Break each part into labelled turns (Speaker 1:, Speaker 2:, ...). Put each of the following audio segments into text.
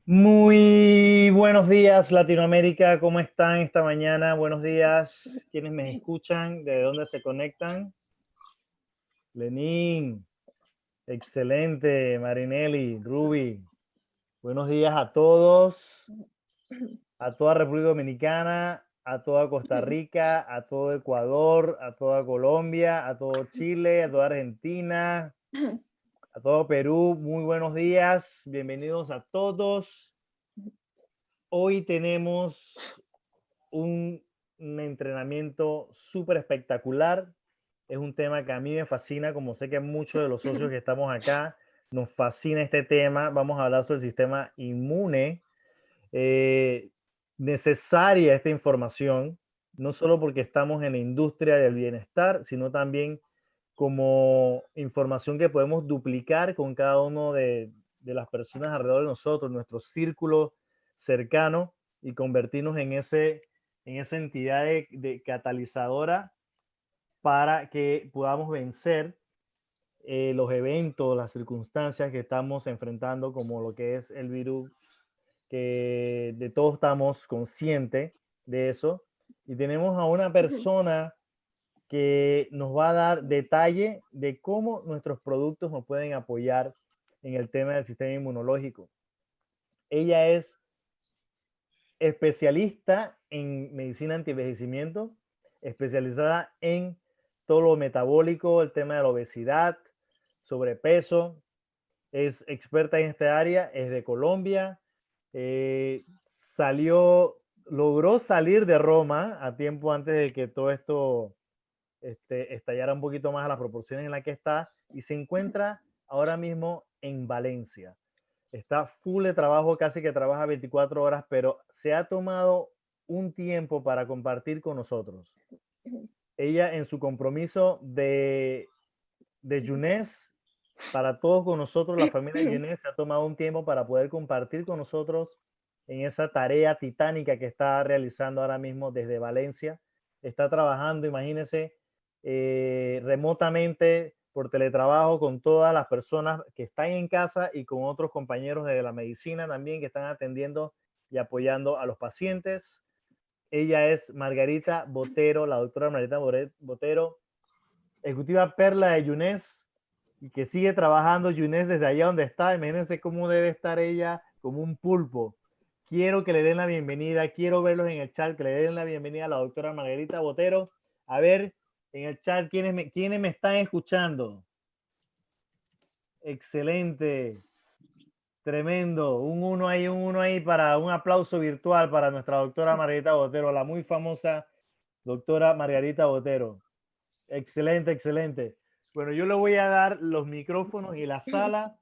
Speaker 1: Muy buenos días, Latinoamérica. ¿Cómo están esta mañana? Buenos días. ¿Quiénes me escuchan? ¿De dónde se conectan? Lenín, excelente. Marinelli, Ruby. Buenos días a todos, a toda República Dominicana, a toda Costa Rica, a todo Ecuador, a toda Colombia, a todo Chile, a toda Argentina, a todo Perú. Muy buenos días. Bienvenidos a todos. Hoy tenemos un, un entrenamiento súper espectacular. Es un tema que a mí me fascina, como sé que a muchos de los socios que estamos acá nos fascina este tema. Vamos a hablar sobre el sistema inmune. Eh, Necesaria esta información, no solo porque estamos en la industria del bienestar, sino también como información que podemos duplicar con cada uno de las personas alrededor de nosotros, nuestro círculo cercano, y convertirnos en esa entidad de catalizadora para que podamos vencer los eventos, las circunstancias que estamos enfrentando, como lo que es el virus, que de todos estamos conscientes de eso. Y tenemos a una persona que nos va a dar detalle de cómo nuestros productos nos pueden apoyar en el tema del sistema inmunológico. Ella es especialista en medicina anti-envejecimiento, especializada en todo lo metabólico, el tema de la obesidad, sobrepeso. Es experta en esta área, es de Colombia. eh, Logró salir de Roma a tiempo antes de que todo esto estallara un poquito más a las proporciones en las que está, y se encuentra ahora mismo en Valencia. Está full de trabajo, casi que trabaja 24 horas, pero se ha tomado un tiempo para compartir con nosotros. Ella, en su compromiso de Younes, para todos con nosotros, la familia de Younes, se ha tomado un tiempo para poder compartir con nosotros en esa tarea titánica que está realizando ahora mismo desde Valencia. Está trabajando, imagínense, remotamente por teletrabajo con todas las personas que están en casa y con otros compañeros de la medicina también que están atendiendo y apoyando a los pacientes. Ella es Margarita Botero, la doctora Margarita Botero, ejecutiva perla de Younes, y que sigue trabajando Younes desde allá donde está. Imagínense cómo debe estar ella, como un pulpo. Quiero que le den la bienvenida, quiero verlos en el chat, que le den la bienvenida a la doctora Margarita Botero. A ver, en el chat, ¿quiénes me están escuchando? Excelente, tremendo. Un uno ahí para un aplauso virtual para nuestra doctora Margarita Botero, la muy famosa doctora Margarita Botero. Excelente, excelente. Bueno, yo le voy a dar los micrófonos y la sala.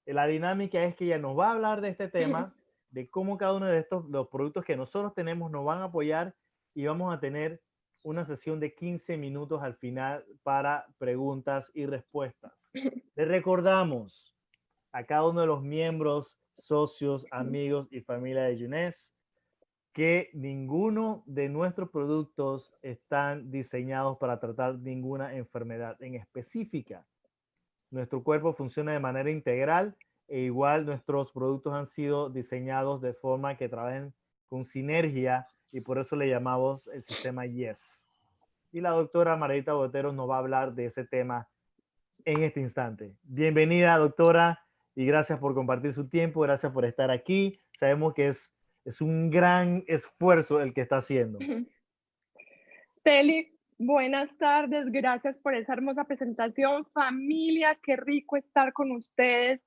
Speaker 1: La dinámica es que ella nos va a hablar de este tema, de cómo cada uno de estos, los productos que nosotros tenemos, nos van a apoyar, y vamos a tener una sesión de 15 minutos al final para preguntas y respuestas. Le recordamos a cada uno de los miembros, socios, amigos y familia de Younes que ninguno de nuestros productos están diseñados para tratar ninguna enfermedad en específica. Nuestro cuerpo funciona de manera integral, e igual nuestros productos han sido diseñados de forma que trabajen con sinergia, y por eso le llamamos el sistema YES. Y la doctora Margarita Botero nos va a hablar de ese tema en este instante. Bienvenida, doctora, y gracias por compartir su tiempo, gracias por estar aquí. Sabemos que es un gran esfuerzo el que está haciendo.
Speaker 2: Teli, buenas tardes, gracias por esa hermosa presentación. Familia, qué rico estar con ustedes.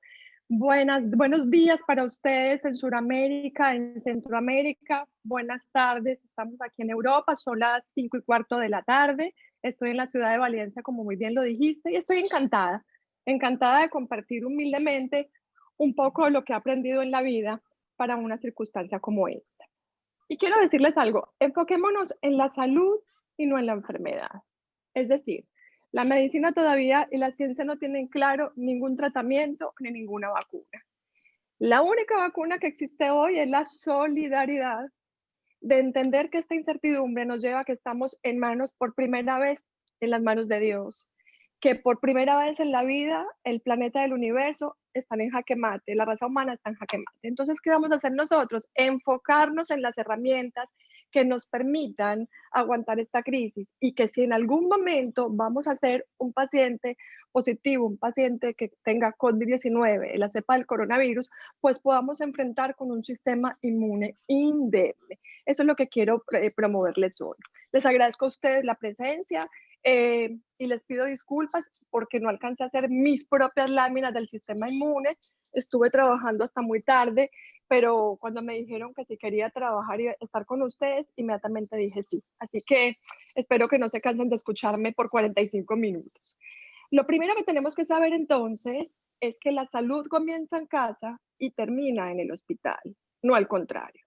Speaker 2: Buenos días para ustedes en Sudamérica, en Centroamérica. Buenas tardes, estamos aquí en Europa, son las 5:15 de la tarde. Estoy en la ciudad de Valencia, como muy bien lo dijiste, y estoy encantada de compartir humildemente un poco de lo que he aprendido en la vida para una circunstancia como esta. Y quiero decirles algo, enfoquémonos en la salud y no en la enfermedad. Es decir, la medicina todavía y la ciencia no tienen claro ningún tratamiento ni ninguna vacuna. La única vacuna que existe hoy es la solidaridad, de entender que esta incertidumbre nos lleva a que estamos en manos por primera vez, en las manos de Dios, que por primera vez en la vida el planeta del universo están en jaque mate, la raza humana está en jaque mate. Entonces, ¿qué vamos a hacer nosotros? Enfocarnos en las herramientas que nos permitan aguantar esta crisis y que si en algún momento vamos a ser un paciente positivo, un paciente que tenga COVID-19, la cepa del coronavirus, pues podamos enfrentar con un sistema inmune indemne. Eso es lo que quiero promoverles hoy. Les agradezco a ustedes la presencia y les pido disculpas porque no alcancé a hacer mis propias láminas del sistema inmune. Estuve trabajando hasta muy tarde, pero cuando me dijeron que si quería trabajar y estar con ustedes, inmediatamente dije sí. Así que espero que no se cansen de escucharme por 45 minutos. Lo primero que tenemos que saber entonces es que la salud comienza en casa y termina en el hospital, no al contrario.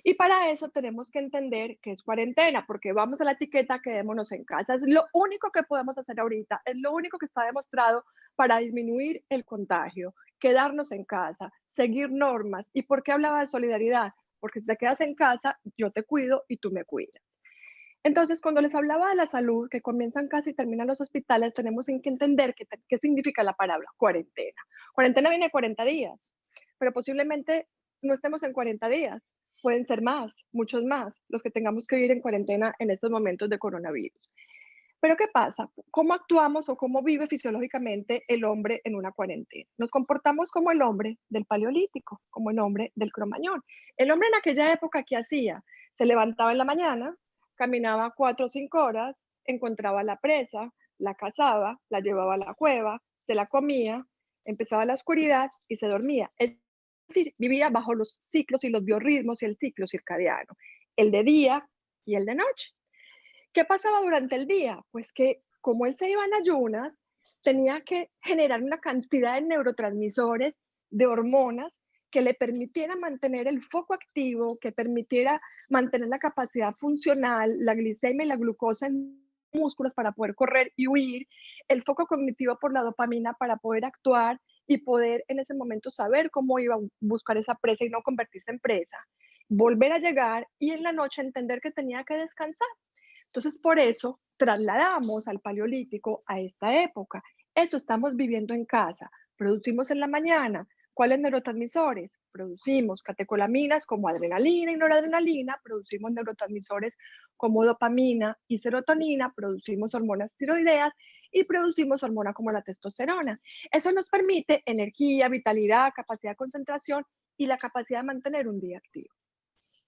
Speaker 2: Y para eso tenemos que entender que es cuarentena, porque vamos a la etiqueta, quedémonos en casa. Es lo único que podemos hacer ahorita, es lo único que está demostrado para disminuir el contagio, quedarnos en casa, seguir normas. ¿Y por qué hablaba de solidaridad? Porque si te quedas en casa, yo te cuido y tú me cuidas. Entonces, cuando les hablaba de la salud, que comienzan casi y terminan los hospitales, tenemos que entender qué significa la palabra cuarentena. Cuarentena viene de 40 días, pero posiblemente no estemos en 40 días. Pueden ser más, muchos más, los que tengamos que vivir en cuarentena en estos momentos de coronavirus. Pero ¿qué pasa? ¿Cómo actuamos o cómo vive fisiológicamente el hombre en una cuarentena? Nos comportamos como el hombre del Paleolítico, como el hombre del Cromañón. El hombre en aquella época, ¿qué hacía? Se levantaba en la mañana, caminaba 4 o 5 horas, encontraba la presa, la cazaba, la llevaba a la cueva, se la comía, empezaba la oscuridad y se dormía. Es decir, vivía bajo los ciclos y los biorritmos y el ciclo circadiano, el de día y el de noche. ¿Qué pasaba durante el día? Pues que como él se iba en ayunas, tenía que generar una cantidad de neurotransmisores, de hormonas, que le permitiera mantener el foco activo, que permitiera mantener la capacidad funcional, la glicemia y la glucosa en músculos para poder correr y huir, el foco cognitivo por la dopamina para poder actuar y poder en ese momento saber cómo iba a buscar esa presa y no convertirse en presa, volver a llegar y en la noche entender que tenía que descansar. Entonces, por eso trasladamos al Paleolítico a esta época. Eso estamos viviendo en casa. Producimos en la mañana. ¿Cuáles neurotransmisores? Producimos catecolaminas como adrenalina y noradrenalina, producimos neurotransmisores como dopamina y serotonina, producimos hormonas tiroideas y producimos hormona como la testosterona. Eso nos permite energía, vitalidad, capacidad de concentración y la capacidad de mantener un día activo.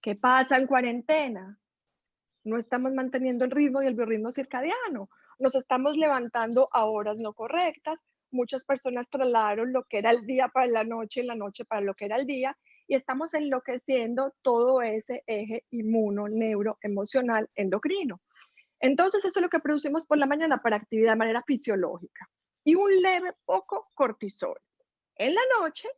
Speaker 2: ¿Qué pasa en cuarentena? No estamos manteniendo el ritmo y el biorritmo circadiano. Nos estamos levantando a horas no correctas. Muchas personas trasladaron lo que era el día para la noche y la noche para lo que era el día y estamos enloqueciendo todo ese eje inmuno, neuro, emocional, endocrino. Entonces, eso es lo que producimos por la mañana para actividad de manera fisiológica y un leve poco cortisol. En la noche,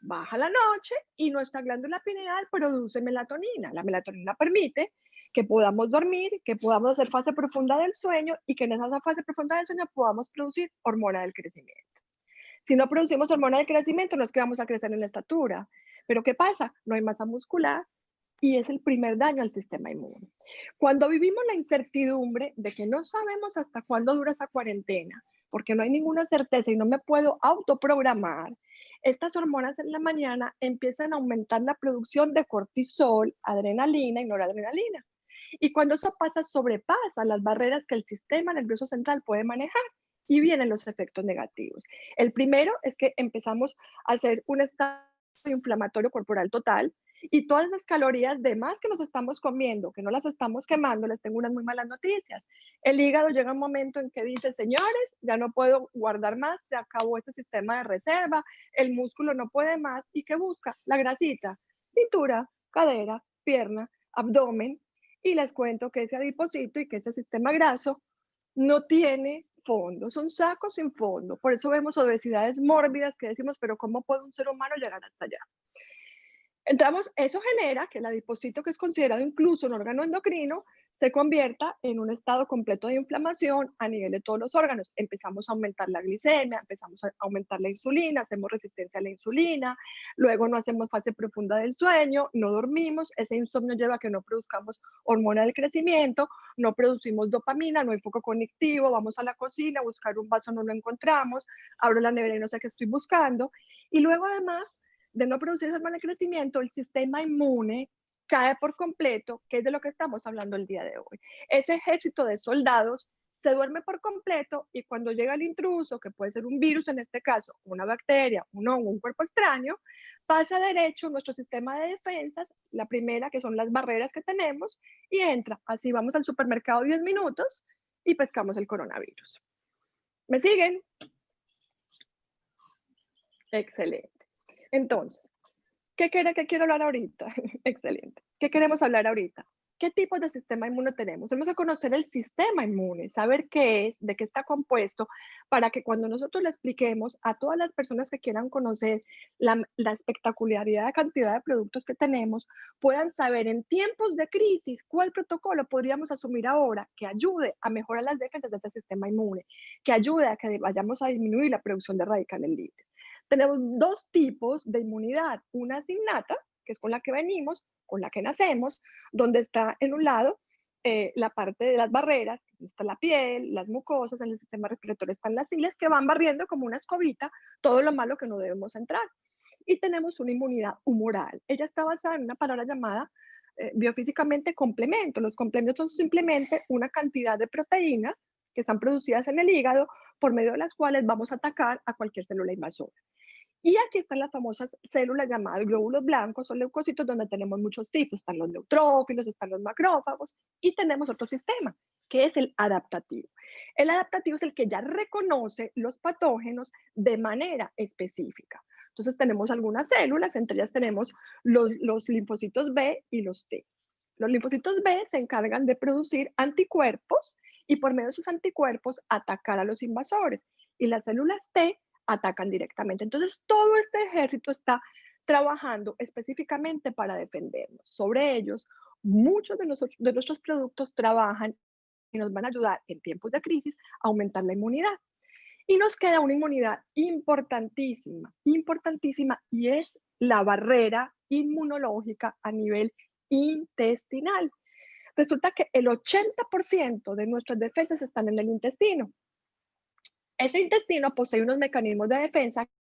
Speaker 2: baja la noche y nuestra glándula pineal produce melatonina. La melatonina permite que podamos dormir, que podamos hacer fase profunda del sueño y que en esa fase profunda del sueño podamos producir hormona del crecimiento. Si no producimos hormona del crecimiento, no es que vamos a crecer en la estatura. Pero ¿qué pasa? No hay masa muscular y es el primer daño al sistema inmune. Cuando vivimos la incertidumbre de que no sabemos hasta cuándo dura esa cuarentena, porque no hay ninguna certeza y no me puedo autoprogramar, estas hormonas en la mañana empiezan a aumentar la producción de cortisol, adrenalina y noradrenalina. Y cuando eso pasa, sobrepasa las barreras que el sistema nervioso central puede manejar y vienen los efectos negativos. El primero es que empezamos a hacer un estado inflamatorio corporal total y todas las calorías de más que nos estamos comiendo, que no las estamos quemando, les tengo unas muy malas noticias. El hígado llega un momento en que dice, señores, ya no puedo guardar más, se acabó este sistema de reserva, el músculo no puede más. ¿Y qué busca? La grasita, cintura, cadera, pierna, abdomen. Y les cuento que ese adiposito y que ese sistema graso no tiene fondo, son sacos sin fondo. Por eso vemos obesidades mórbidas que decimos, pero ¿cómo puede un ser humano llegar hasta allá? Entramos, eso genera que el adipocito, que es considerado incluso un órgano endocrino, se convierta en un estado completo de inflamación a nivel de todos los órganos. Empezamos a aumentar la glicemia, empezamos a aumentar la insulina, hacemos resistencia a la insulina, luego no hacemos fase profunda del sueño, no dormimos, ese insomnio lleva a que no produzcamos hormona del crecimiento, no producimos dopamina, no hay foco conectivo, vamos a la cocina a buscar un vaso, no lo encontramos, abro la nevera y no sé qué estoy buscando. Y luego además de no producir esa hormona del crecimiento, el sistema inmune cae por completo, que es de lo que estamos hablando el día de hoy. Ese ejército de soldados se duerme por completo y cuando llega el intruso, que puede ser un virus en este caso, una bacteria, un hongo, un cuerpo extraño, pasa derecho nuestro sistema de defensas, la primera que son las barreras que tenemos, y entra. Así vamos al supermercado 10 minutos y pescamos el coronavirus. ¿Me siguen? Excelente. Entonces, ¿qué quiero hablar ahorita? Excelente. ¿Qué queremos hablar ahorita? ¿Qué tipos de sistema inmune tenemos? Tenemos que conocer el sistema inmune, saber qué es, de qué está compuesto, para que cuando nosotros le expliquemos a todas las personas que quieran conocer la espectacularidad de cantidad de productos que tenemos, puedan saber en tiempos de crisis cuál protocolo podríamos asumir ahora que ayude a mejorar las defensas de ese sistema inmune, que ayude a que vayamos a disminuir la producción de radicales libres. Tenemos dos tipos de inmunidad, una es innata, que es con la que venimos, con la que nacemos, donde está en un lado la parte de las barreras, está la piel, las mucosas, en el sistema respiratorio están las cilias, que van barriendo como una escobita todo lo malo que no debemos entrar. Y tenemos una inmunidad humoral. Ella está basada en una palabra llamada biofísicamente complemento. Los complementos son simplemente una cantidad de proteínas que están producidas en el hígado por medio de las cuales vamos a atacar a cualquier célula invasora. Y aquí están las famosas células llamadas glóbulos blancos o leucocitos, donde tenemos muchos tipos. Están los neutrófilos, están los macrófagos y tenemos otro sistema, que es el adaptativo. El adaptativo es el que ya reconoce los patógenos de manera específica. Entonces tenemos algunas células, entre ellas tenemos los linfocitos B y los T. Los linfocitos B se encargan de producir anticuerpos y por medio de esos anticuerpos atacar a los invasores. Y las células T atacan directamente. Entonces, todo este ejército está trabajando específicamente para defendernos. Sobre ellos, muchos de nuestros productos trabajan y nos van a ayudar en tiempos de crisis a aumentar la inmunidad. Y nos queda una inmunidad importantísima, importantísima, y es la barrera inmunológica a nivel intestinal. Resulta que el 80% de nuestras defensas están en el intestino. Ese intestino posee unos mecanismos de defensa que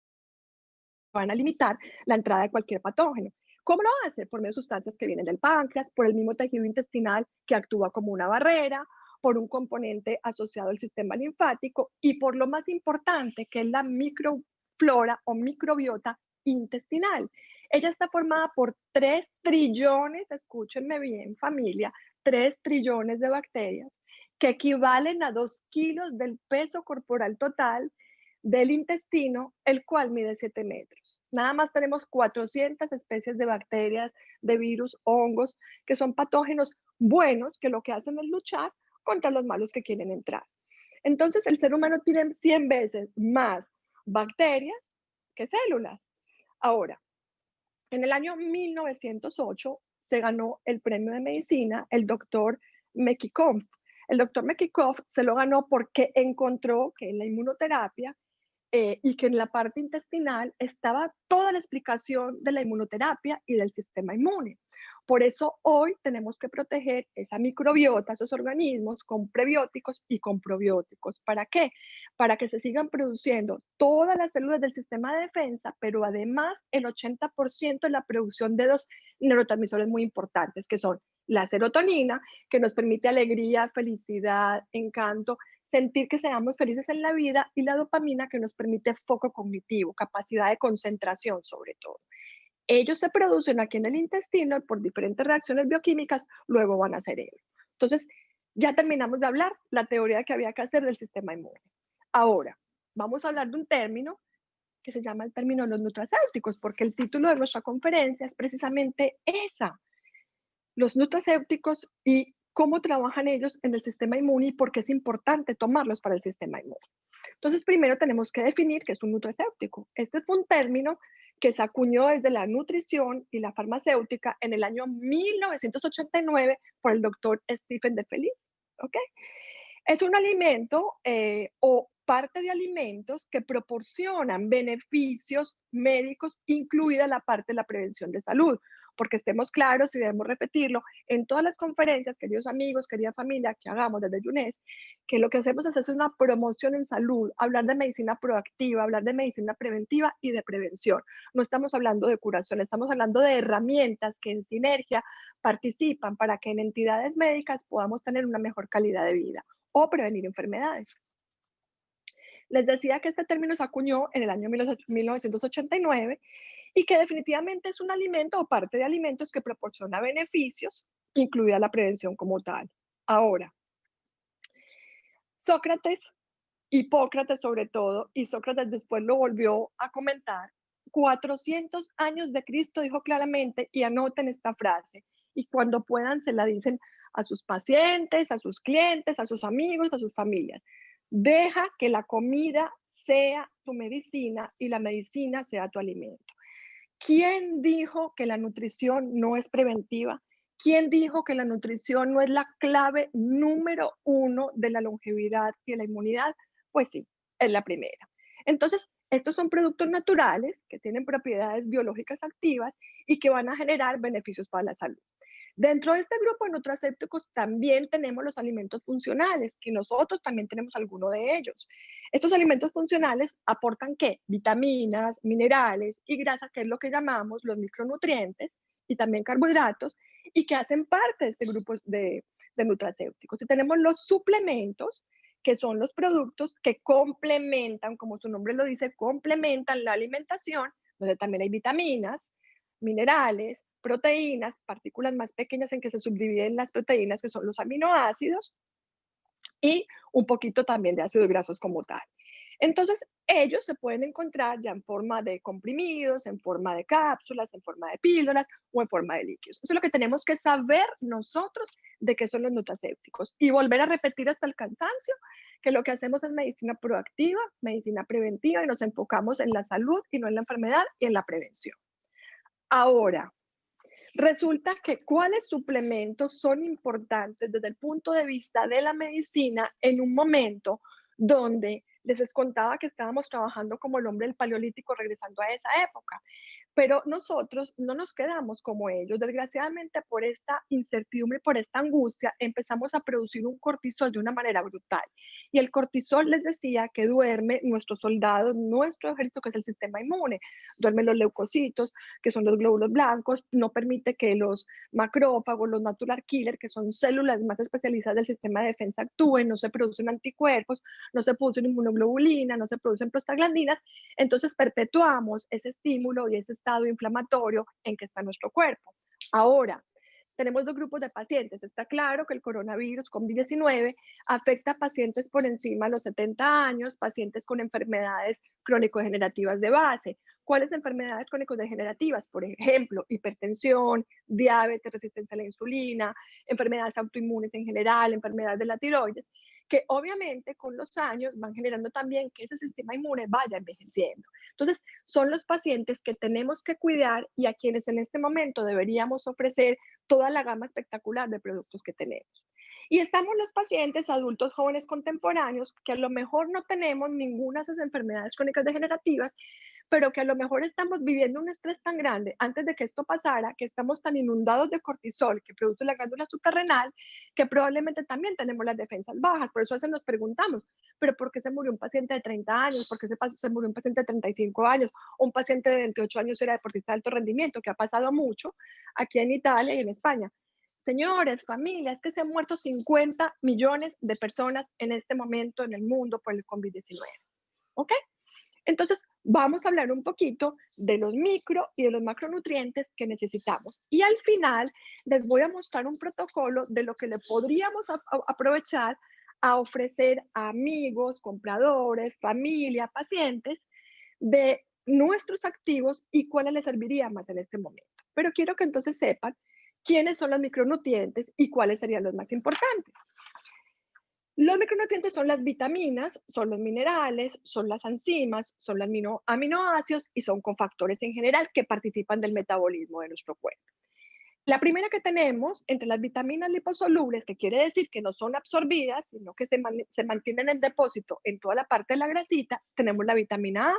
Speaker 2: van a limitar la entrada de cualquier patógeno. ¿Cómo lo hace? Por medio de sustancias que vienen del páncreas, por el mismo tejido intestinal que actúa como una barrera, por un componente asociado al sistema linfático y por lo más importante, que es la microflora o microbiota intestinal. Ella está formada por 3 trillones, escúchenme bien familia, 3 trillones de bacterias que equivalen a 2 kilos del peso corporal total del intestino, el cual mide 7 metros. Nada más tenemos 400 especies de bacterias, de virus, hongos, que son patógenos buenos que lo que hacen es luchar contra los malos que quieren entrar. Entonces, el ser humano tiene 100 veces más bacterias que células. Ahora, en el año 1908 se ganó el premio de medicina el doctor Mekikov. El doctor Mekikov se lo ganó porque encontró que en la inmunoterapia y que en la parte intestinal estaba toda la explicación de la inmunoterapia y del sistema inmune. Por eso hoy tenemos que proteger esa microbiota, esos organismos con prebióticos y con probióticos. ¿Para qué? Para que se sigan produciendo todas las células del sistema de defensa, pero además el 80% de la producción de dos neurotransmisores muy importantes, que son la serotonina, que nos permite alegría, felicidad, encanto, sentir que seamos felices en la vida, y la dopamina, que nos permite foco cognitivo, capacidad de concentración sobre todo. Ellos se producen aquí en el intestino por diferentes reacciones bioquímicas, luego van a cerebro. Entonces, ya terminamos de hablar la teoría que había que hacer del sistema inmune. Ahora, vamos a hablar de un término que se llama el término de los nutracéuticos, porque el título de nuestra conferencia es precisamente esa, los nutracéuticos y cómo trabajan ellos en el sistema inmune y por qué es importante tomarlos para el sistema inmune. Entonces, primero tenemos que definir qué es un nutracéutico. Este es un término que se acuñó desde la nutrición y la farmacéutica en el año 1989 por el doctor Stephen de Feliz. ¿Ok? Es un alimento o parte de alimentos que proporcionan beneficios médicos, incluida la parte de la prevención de salud. Porque estemos claros y debemos repetirlo en todas las conferencias, queridos amigos, querida familia, que hagamos desde UNES, que lo que hacemos es hacer una promoción en salud, hablar de medicina proactiva, hablar de medicina preventiva y de prevención. No estamos hablando de curación, estamos hablando de herramientas que en sinergia participan para que en entidades médicas podamos tener una mejor calidad de vida o prevenir enfermedades. Les decía que este término se acuñó en el año 1989 y que definitivamente es un alimento o parte de alimentos que proporciona beneficios, incluida la prevención como tal. Ahora, Sócrates, Hipócrates sobre todo, y Sócrates después lo volvió a comentar, 400 años de Cristo dijo claramente, y anoten esta frase, y cuando puedan se la dicen a sus pacientes, a sus clientes, a sus amigos, a sus familias. Deja que la comida sea tu medicina y la medicina sea tu alimento. ¿Quién dijo que la nutrición no es preventiva? ¿Quién dijo que la nutrición no es la clave número uno de la longevidad y de la inmunidad? Pues sí, es la primera. Entonces, estos son productos naturales que tienen propiedades biológicas activas y que van a generar beneficios para la salud. Dentro de este grupo de nutracépticos también tenemos los alimentos funcionales, que nosotros también tenemos alguno de ellos. Estos alimentos funcionales aportan ¿qué? Vitaminas, minerales y grasa, que es lo que llamamos los micronutrientes, y también carbohidratos, y que hacen parte de este grupo de nutracépticos. Y tenemos los suplementos, que son los productos que complementan, como su nombre lo dice, complementan la alimentación, donde también hay vitaminas, minerales, proteínas, partículas más pequeñas en que se subdividen las proteínas, que son los aminoácidos, y un poquito también de ácidos grasos como tal. Entonces, ellos se pueden encontrar ya en forma de comprimidos, en forma de cápsulas, en forma de píldoras o en forma de líquidos. Eso es lo que tenemos que saber nosotros de qué son los nutracéuticos y volver a repetir hasta el cansancio que lo que hacemos es medicina proactiva, medicina preventiva y nos enfocamos en la salud y no en la enfermedad y en la prevención. Ahora, resulta que cuáles suplementos son importantes desde el punto de vista de la medicina en un momento donde les contaba que estábamos trabajando como el hombre del paleolítico regresando a esa época. Pero nosotros no nos quedamos como ellos. Desgraciadamente, por esta incertidumbre, por esta angustia, empezamos a producir un cortisol de una manera brutal. Y el cortisol les decía que duerme nuestros soldados, nuestro ejército, que es el sistema inmune. Duermen los leucocitos, que son los glóbulos blancos, no permite que los macrófagos, los natural killer, que son células más especializadas del sistema de defensa, actúen, no se producen anticuerpos, no se producen inmunoglobulina, no se producen prostaglandinas. Entonces perpetuamos ese estímulo y ese estado inflamatorio en que está nuestro cuerpo. Ahora, tenemos dos grupos de pacientes. Está claro que el coronavirus COVID-19 afecta a pacientes por encima de los 70 años, pacientes con enfermedades crónico-degenerativas de base. ¿Cuáles enfermedades crónico-degenerativas? Por ejemplo, hipertensión, diabetes, resistencia a la insulina, enfermedades autoinmunes en general, enfermedades de la tiroides, que obviamente con los años van generando también que ese sistema inmune vaya envejeciendo. Entonces, son los pacientes que tenemos que cuidar y a quienes en este momento deberíamos ofrecer toda la gama espectacular de productos que tenemos. Y estamos los pacientes adultos jóvenes contemporáneos que a lo mejor no tenemos ninguna de esas enfermedades crónicas degenerativas, pero que a lo mejor estamos viviendo un estrés tan grande antes de que esto pasara, que estamos tan inundados de cortisol que produce la glándula suprarrenal, que probablemente también tenemos las defensas bajas. Por eso a veces nos preguntamos, ¿pero por qué se murió un paciente de 30 años? ¿Por qué se murió un paciente de 35 años? ¿O un paciente de 28 años era deportista de alto rendimiento? Que ha pasado mucho aquí en Italia y en España. Señores, familias, que se han muerto 50 millones de personas en este momento en el mundo por el COVID-19. ¿Ok? Entonces, vamos a hablar un poquito de los micro y de los macronutrientes que necesitamos. Y al final les voy a mostrar un protocolo de lo que le podríamos aprovechar a ofrecer a amigos, compradores, familia, pacientes de nuestros activos y cuáles les serviría más en este momento. Pero quiero que entonces sepan quiénes son los micronutrientes y cuáles serían los más importantes. Los micronutrientes son las vitaminas, son los minerales, son las enzimas, son los aminoácidos y son cofactores en general que participan del metabolismo de nuestro cuerpo. La primera que tenemos entre las vitaminas liposolubles, que quiere decir que no son absorbidas, sino que se mantienen en depósito en toda la parte de la grasita, tenemos la vitamina A.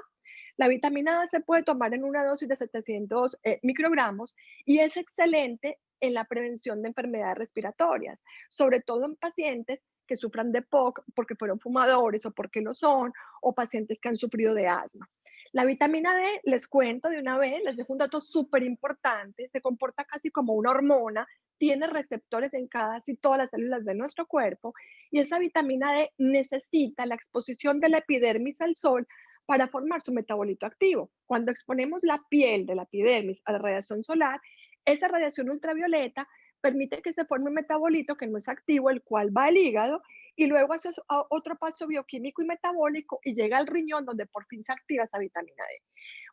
Speaker 2: La vitamina A se puede tomar en una dosis de 700 microgramos y es excelente en la prevención de enfermedades respiratorias, sobre todo en pacientes que sufran de POC porque fueron fumadores o porque lo son, o pacientes que han sufrido de asma. La vitamina D, les cuento de una vez, les dejo un dato súper importante, se comporta casi como una hormona, tiene receptores en casi todas las células de nuestro cuerpo y esa vitamina D necesita la exposición de la epidermis al sol para formar su metabolito activo. Cuando exponemos la piel de la epidermis a la radiación solar, esa radiación ultravioleta permite que se forme un metabolito que no es activo, el cual va al hígado y luego hace otro paso bioquímico y metabólico y llega al riñón donde por fin se activa esa vitamina D.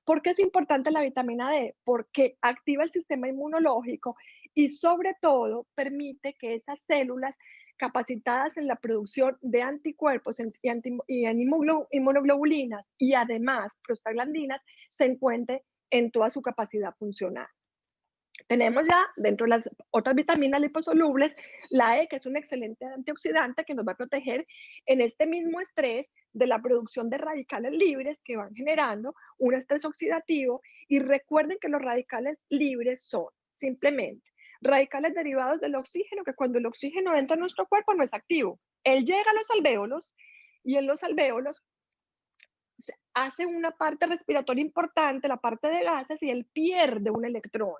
Speaker 2: ¿Por qué es importante la vitamina D? Porque activa el sistema inmunológico y sobre todo permite que esas células capacitadas en la producción de anticuerpos y inmunoglobulinas y además prostaglandinas se encuentre en toda su capacidad funcional. Tenemos ya dentro de las otras vitaminas liposolubles la E, que es un excelente antioxidante que nos va a proteger en este mismo estrés de la producción de radicales libres que van generando un estrés oxidativo. Y recuerden que los radicales libres son simplemente radicales derivados del oxígeno, que cuando el oxígeno entra a nuestro cuerpo no es activo. Él llega a los alvéolos y en los alvéolos hace una parte respiratoria importante, la parte de gases, y él pierde un electrón.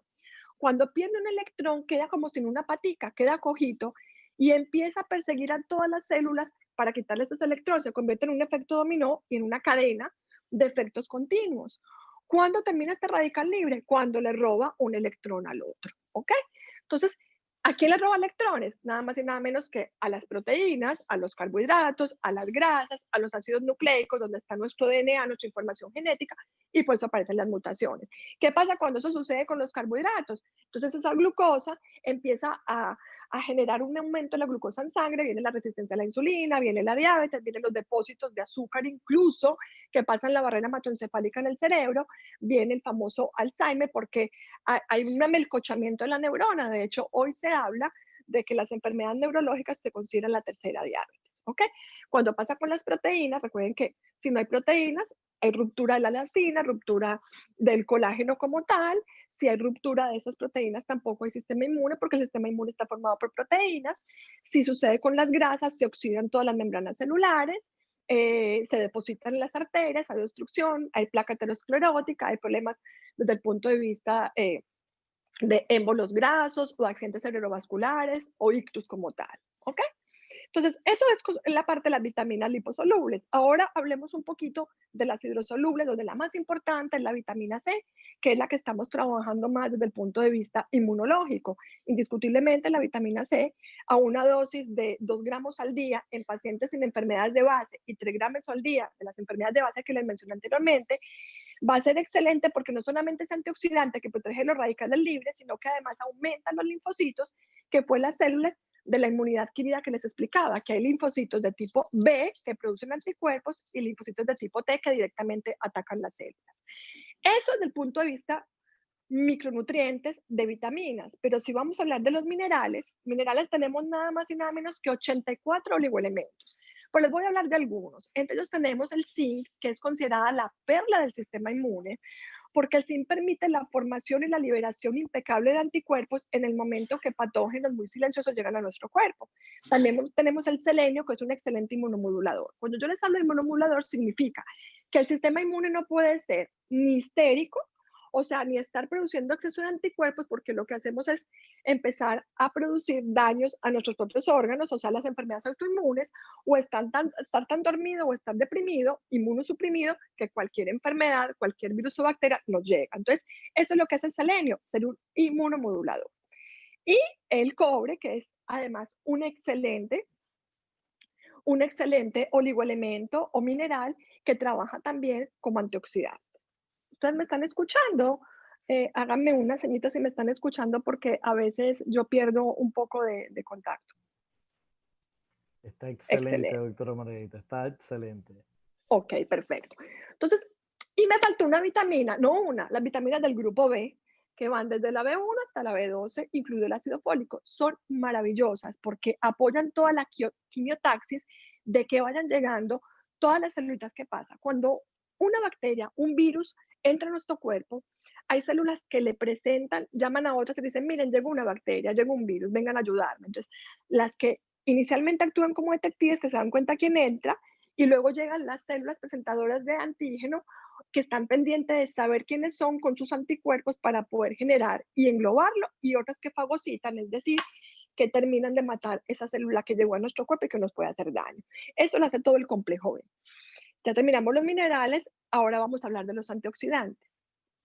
Speaker 2: Cuando pierde un electrón, queda como sin una patica, queda cojito y empieza a perseguir a todas las células para quitarles ese electrón. Se convierte en un efecto dominó y en una cadena de efectos continuos. ¿Cuándo termina este radical libre? Cuando le roba un electrón al otro. ¿Ok? Entonces, ¿a quién le roba electrones? Nada más y nada menos que a las proteínas, a los carbohidratos, a las grasas, a los ácidos nucleicos, donde está nuestro DNA, nuestra información genética, y por eso aparecen las mutaciones. ¿Qué pasa cuando eso sucede con los carbohidratos? Entonces esa glucosa empieza a generar un aumento de la glucosa en sangre, viene la resistencia a la insulina, viene la diabetes, vienen los depósitos de azúcar incluso que pasan la barrera hematoencefálica en el cerebro, viene el famoso Alzheimer porque hay un amelcochamiento de la neurona. De hecho, hoy se habla de que las enfermedades neurológicas se consideran la tercera diabetes. ¿Ok? Cuando pasa con las proteínas, recuerden que si no hay proteínas, hay ruptura de la elastina, ruptura del colágeno como tal. Si hay ruptura de esas proteínas, tampoco hay sistema inmune porque el sistema inmune está formado por proteínas. Si sucede con las grasas, se oxidan todas las membranas celulares, se depositan en las arterias, hay obstrucción, hay placa aterosclerótica, hay problemas desde el punto de vista de émbolos grasos o accidentes cerebrovasculares o ictus como tal. ¿Ok? Entonces, eso es la parte de las vitaminas liposolubles. Ahora hablemos un poquito de las hidrosolubles, donde la más importante es la vitamina C, que es la que estamos trabajando más desde el punto de vista inmunológico. Indiscutiblemente, la vitamina C a una dosis de 2 gramos al día en pacientes sin enfermedades de base y 3 gramos al día de las enfermedades de base que les mencioné anteriormente, va a ser excelente porque no solamente es antioxidante que protege los radicales libres, sino que además aumenta los linfocitos, que fue las células de la inmunidad adquirida que les explicaba, que hay linfocitos de tipo B que producen anticuerpos y linfocitos de tipo T que directamente atacan las células. Eso desde el punto de vista micronutrientes de vitaminas, pero si vamos a hablar de los minerales, minerales tenemos nada más y nada menos que 84 oligoelementos. Pues les voy a hablar de algunos. Entre ellos tenemos el zinc, que es considerada la perla del sistema inmune, porque el zinc permite la formación y la liberación impecable de anticuerpos en el momento que patógenos muy silenciosos llegan a nuestro cuerpo. También tenemos el selenio, que es un excelente inmunomodulador. Cuando yo les hablo de inmunomodulador, significa que el sistema inmune no puede ser ni histérico, o sea, ni estar produciendo exceso de anticuerpos, porque lo que hacemos es empezar a producir daños a nuestros otros órganos, o sea, las enfermedades autoinmunes, o estar tan dormido o estar deprimido, inmunosuprimido, que cualquier enfermedad, cualquier virus o bacteria nos llega. Entonces, eso es lo que hace el selenio, ser un inmunomodulador. Y el cobre, que es además un excelente oligoelemento o mineral que trabaja también como antioxidante. ¿Ustedes me están escuchando? Háganme una señita si me están escuchando porque a veces yo pierdo un poco de contacto.
Speaker 1: Está excelente,
Speaker 2: Excelente.
Speaker 1: doctora Margarita, está excelente.
Speaker 2: Ok, perfecto. Entonces, y me faltó una vitamina, no una, las vitaminas del grupo B, que van desde la B1 hasta la B12, incluido el ácido fólico. Son maravillosas porque apoyan toda la quimiotaxis de que vayan llegando todas las células que pasa. Cuando una bacteria, un virus entra a nuestro cuerpo, hay células que le presentan, llaman a otras y dicen, miren, llegó una bacteria, llegó un virus, vengan a ayudarme. Entonces, las que inicialmente actúan como detectives, que se dan cuenta quién entra, y luego llegan las células presentadoras de antígeno que están pendientes de saber quiénes son con sus anticuerpos para poder generar y englobarlo, y otras que fagocitan, es decir, que terminan de matar esa célula que llegó a nuestro cuerpo y que nos puede hacer daño. Eso lo hace todo el complejo B. Ya terminamos los minerales, ahora vamos a hablar de los antioxidantes.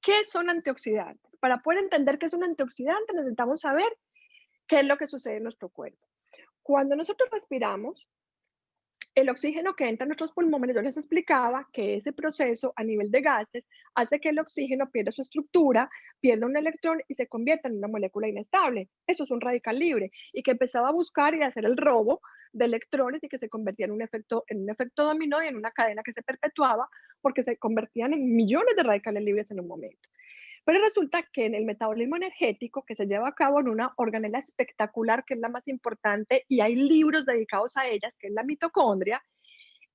Speaker 2: ¿Qué son antioxidantes? Para poder entender qué es un antioxidante necesitamos saber qué es lo que sucede en nuestro cuerpo. Cuando nosotros respiramos, el oxígeno que entra a nuestros pulmones, yo les explicaba que ese proceso a nivel de gases hace que el oxígeno pierda su estructura, pierda un electrón y se convierta en una molécula inestable. Eso es un radical libre y que empezaba a buscar y a hacer el robo de electrones y que se convertía en un efecto dominó y en una cadena que se perpetuaba porque se convertían en millones de radicales libres en un momento. Pero resulta que en el metabolismo energético que se lleva a cabo en una organela espectacular, que es la más importante, y hay libros dedicados a ella, que es la mitocondria,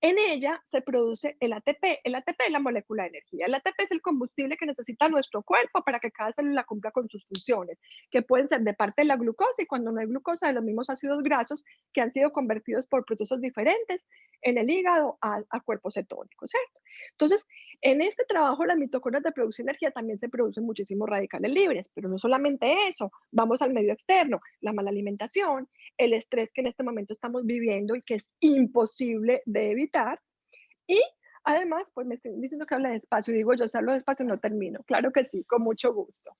Speaker 2: en ella se produce el ATP. El ATP es la molécula de energía. El ATP es el combustible que necesita nuestro cuerpo para que cada célula cumpla con sus funciones, que pueden ser de parte de la glucosa y cuando no hay glucosa de los mismos ácidos grasos que han sido convertidos por procesos diferentes en el hígado a cuerpos cetónicos, ¿cierto? Entonces, en este trabajo, las mitocondrias de producción de energía también se producen muchísimos radicales libres, pero no solamente eso, vamos al medio externo, la mala alimentación, el estrés que en este momento estamos viviendo y que es imposible de evitar. Y además, pues me estoy diciendo que habla despacio, digo yo, si hablo despacio no termino. Claro que sí, con mucho gusto.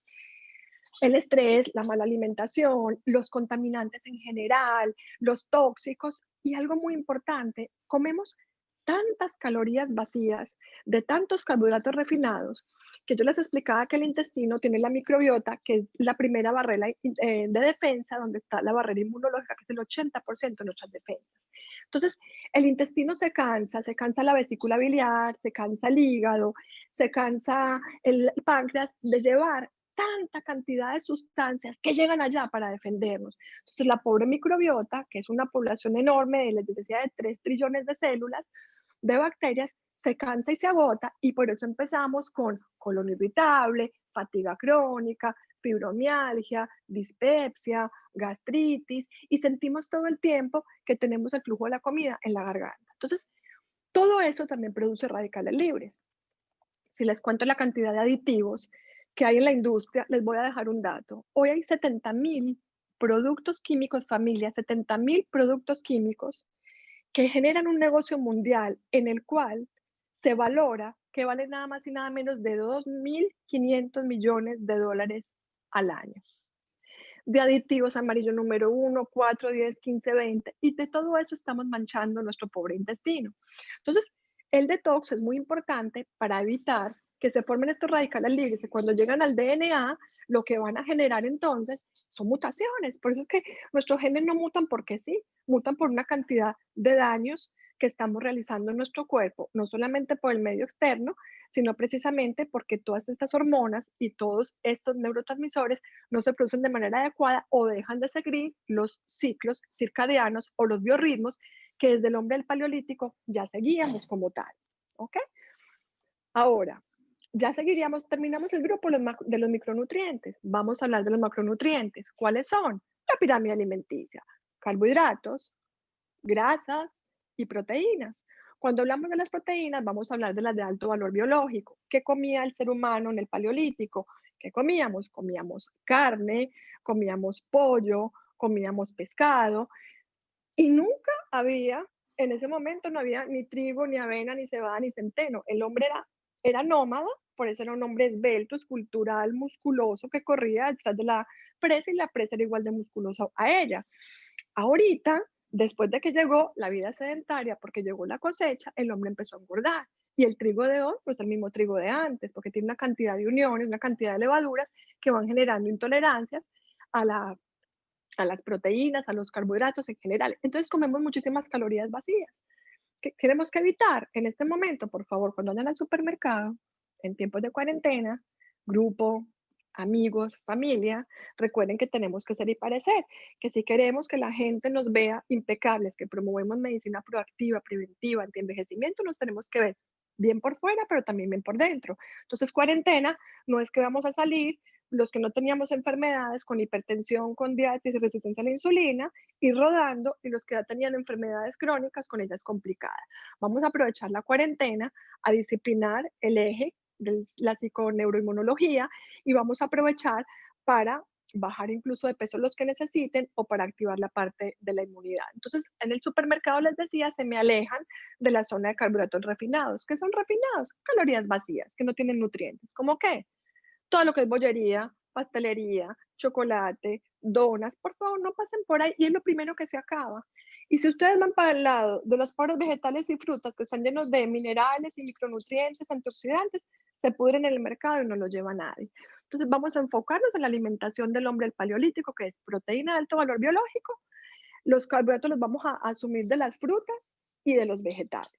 Speaker 2: El estrés, la mala alimentación, los contaminantes en general, los tóxicos y algo muy importante, comemos tantas calorías vacías de tantos carbohidratos refinados que yo les explicaba que el intestino tiene la microbiota, que es la primera barrera de defensa, donde está la barrera inmunológica, que es el 80% de nuestras defensas. Entonces, el intestino se cansa la vesícula biliar, se cansa el hígado, se cansa el páncreas de llevar tanta cantidad de sustancias que llegan allá para defendernos. Entonces, la pobre microbiota, que es una población enorme, les decía, de 3 trillones de células, de bacterias, se cansa y se agota y por eso empezamos con colon irritable, fatiga crónica, fibromialgia, dispepsia, gastritis y sentimos todo el tiempo que tenemos el flujo de la comida en la garganta. Entonces, todo eso también produce radicales libres. Si les cuento la cantidad de aditivos que hay en la industria, les voy a dejar un dato. Hoy hay 70.000 productos químicos, familia, 70.000 productos químicos que generan un negocio mundial en el cual se valora que vale nada más y nada menos de 2.500 millones de dólares al año. De aditivos amarillo número 1, 4, 10, 15, 20, y de todo eso estamos manchando nuestro pobre intestino. Entonces, el detox es muy importante para evitar que se formen estos radicales libres y cuando llegan al DNA, lo que van a generar entonces son mutaciones. Por eso es que nuestros genes no mutan porque sí, mutan por una cantidad de daños que estamos realizando en nuestro cuerpo, no solamente por el medio externo, sino precisamente porque todas estas hormonas y todos estos neurotransmisores no se producen de manera adecuada o dejan de seguir los ciclos circadianos o los biorritmos que desde el hombre del paleolítico ya seguíamos como tal. ¿Ok? Ahora, ya seguiríamos, terminamos el grupo de los micronutrientes. Vamos a hablar de los macronutrientes. ¿Cuáles son? La pirámide alimenticia. Carbohidratos, grasas y proteínas. Cuando hablamos de las proteínas, vamos a hablar de las de alto valor biológico. ¿Qué comía el ser humano en el paleolítico? ¿Qué comíamos? Comíamos carne, comíamos pollo, comíamos pescado y nunca había, en ese momento no había ni trigo, ni avena, ni cebada, ni centeno. El hombre era nómada, por eso era un hombre esbelto, escultural, musculoso, que corría detrás de la presa y la presa era igual de musculosa a ella. Ahorita, después de que llegó la vida sedentaria, porque llegó la cosecha, el hombre empezó a engordar. Y el trigo de hoy, pues el mismo trigo de antes, porque tiene una cantidad de uniones, una cantidad de levaduras que van generando intolerancias a la a las proteínas, a los carbohidratos en general. Entonces comemos muchísimas calorías vacías. ¿Qué tenemos que evitar en este momento? Por favor, cuando andan al supermercado, en tiempos de cuarentena, grupo, amigos, familia, recuerden que tenemos que ser y parecer, que si queremos que la gente nos vea impecables, que promovemos medicina proactiva, preventiva, antienvejecimiento, nos tenemos que ver bien por fuera, pero también bien por dentro. Entonces, cuarentena no es que vamos a salir los que no teníamos enfermedades con hipertensión, con diabetes y resistencia a la insulina, ir rodando, y los que ya tenían enfermedades crónicas, con ellas complicadas. Vamos a aprovechar la cuarentena a disciplinar el eje de la psiconeuroinmunología y vamos a aprovechar para bajar incluso de peso los que necesiten o para activar la parte de la inmunidad. Entonces, en el supermercado les decía, se me alejan de la zona de carbohidratos refinados. ¿Qué son refinados? Calorías vacías, que no tienen nutrientes. ¿Cómo qué? Todo lo que es bollería, pastelería, chocolate, donas, por favor, no pasen por ahí y es lo primero que se acaba. Y si ustedes van para el lado de los poros vegetales y frutas que están llenos de minerales y micronutrientes, antioxidantes, se pudren en el mercado y no los lleva nadie. Entonces vamos a enfocarnos en la alimentación del hombre del paleolítico, que es proteína de alto valor biológico. Los carbohidratos los vamos a asumir de las frutas y de los vegetales.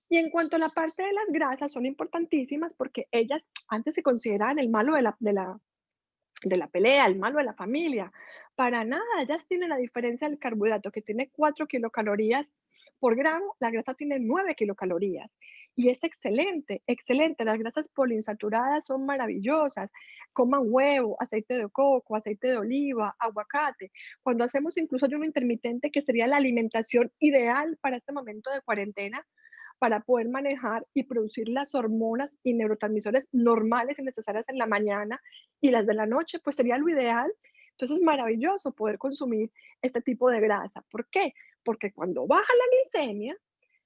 Speaker 2: Y en cuanto a la parte de las grasas, son importantísimas porque ellas antes se consideraban el malo de la pelea, el malo de la familia. Para nada, ellas tienen la diferencia del carbohidrato, que tiene 4 kilocalorías por gramo, la grasa tiene 9 kilocalorías. Y es excelente, excelente. Las grasas poliinsaturadas son maravillosas. Coman huevo, aceite de coco, aceite de oliva, aguacate. Cuando hacemos incluso ayuno intermitente, que sería la alimentación ideal para este momento de cuarentena, para poder manejar y producir las hormonas y neurotransmisores normales y necesarias en la mañana y las de la noche, pues sería lo ideal. Entonces es maravilloso poder consumir este tipo de grasa. ¿Por qué? Porque cuando baja la glicemia,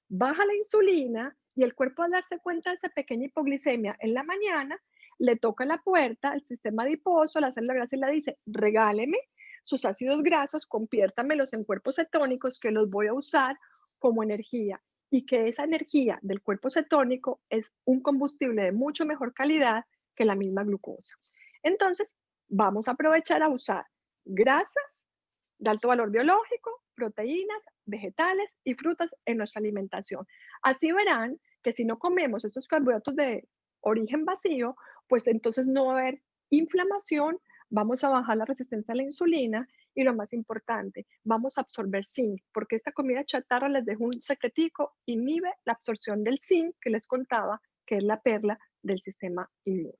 Speaker 2: baja la insulina y el cuerpo, al darse cuenta de esa pequeña hipoglicemia en la mañana, le toca la puerta al sistema adiposo, a la célula grasa, y le dice, regáleme sus ácidos grasos, conviértamelos en cuerpos cetónicos que los voy a usar como energía, y que esa energía del cuerpo cetónico es un combustible de mucho mejor calidad que la misma glucosa. Entonces, vamos a aprovechar a usar grasas de alto valor biológico, proteínas, vegetales y frutas en nuestra alimentación. Así verán que si no comemos estos carbohidratos de origen vacío, pues entonces no va a haber inflamación, vamos a bajar la resistencia a la insulina y lo más importante, vamos a absorber zinc, porque esta comida chatarra, les dejo un secretico, inhibe la absorción del zinc que les contaba, que es la perla del sistema inmune.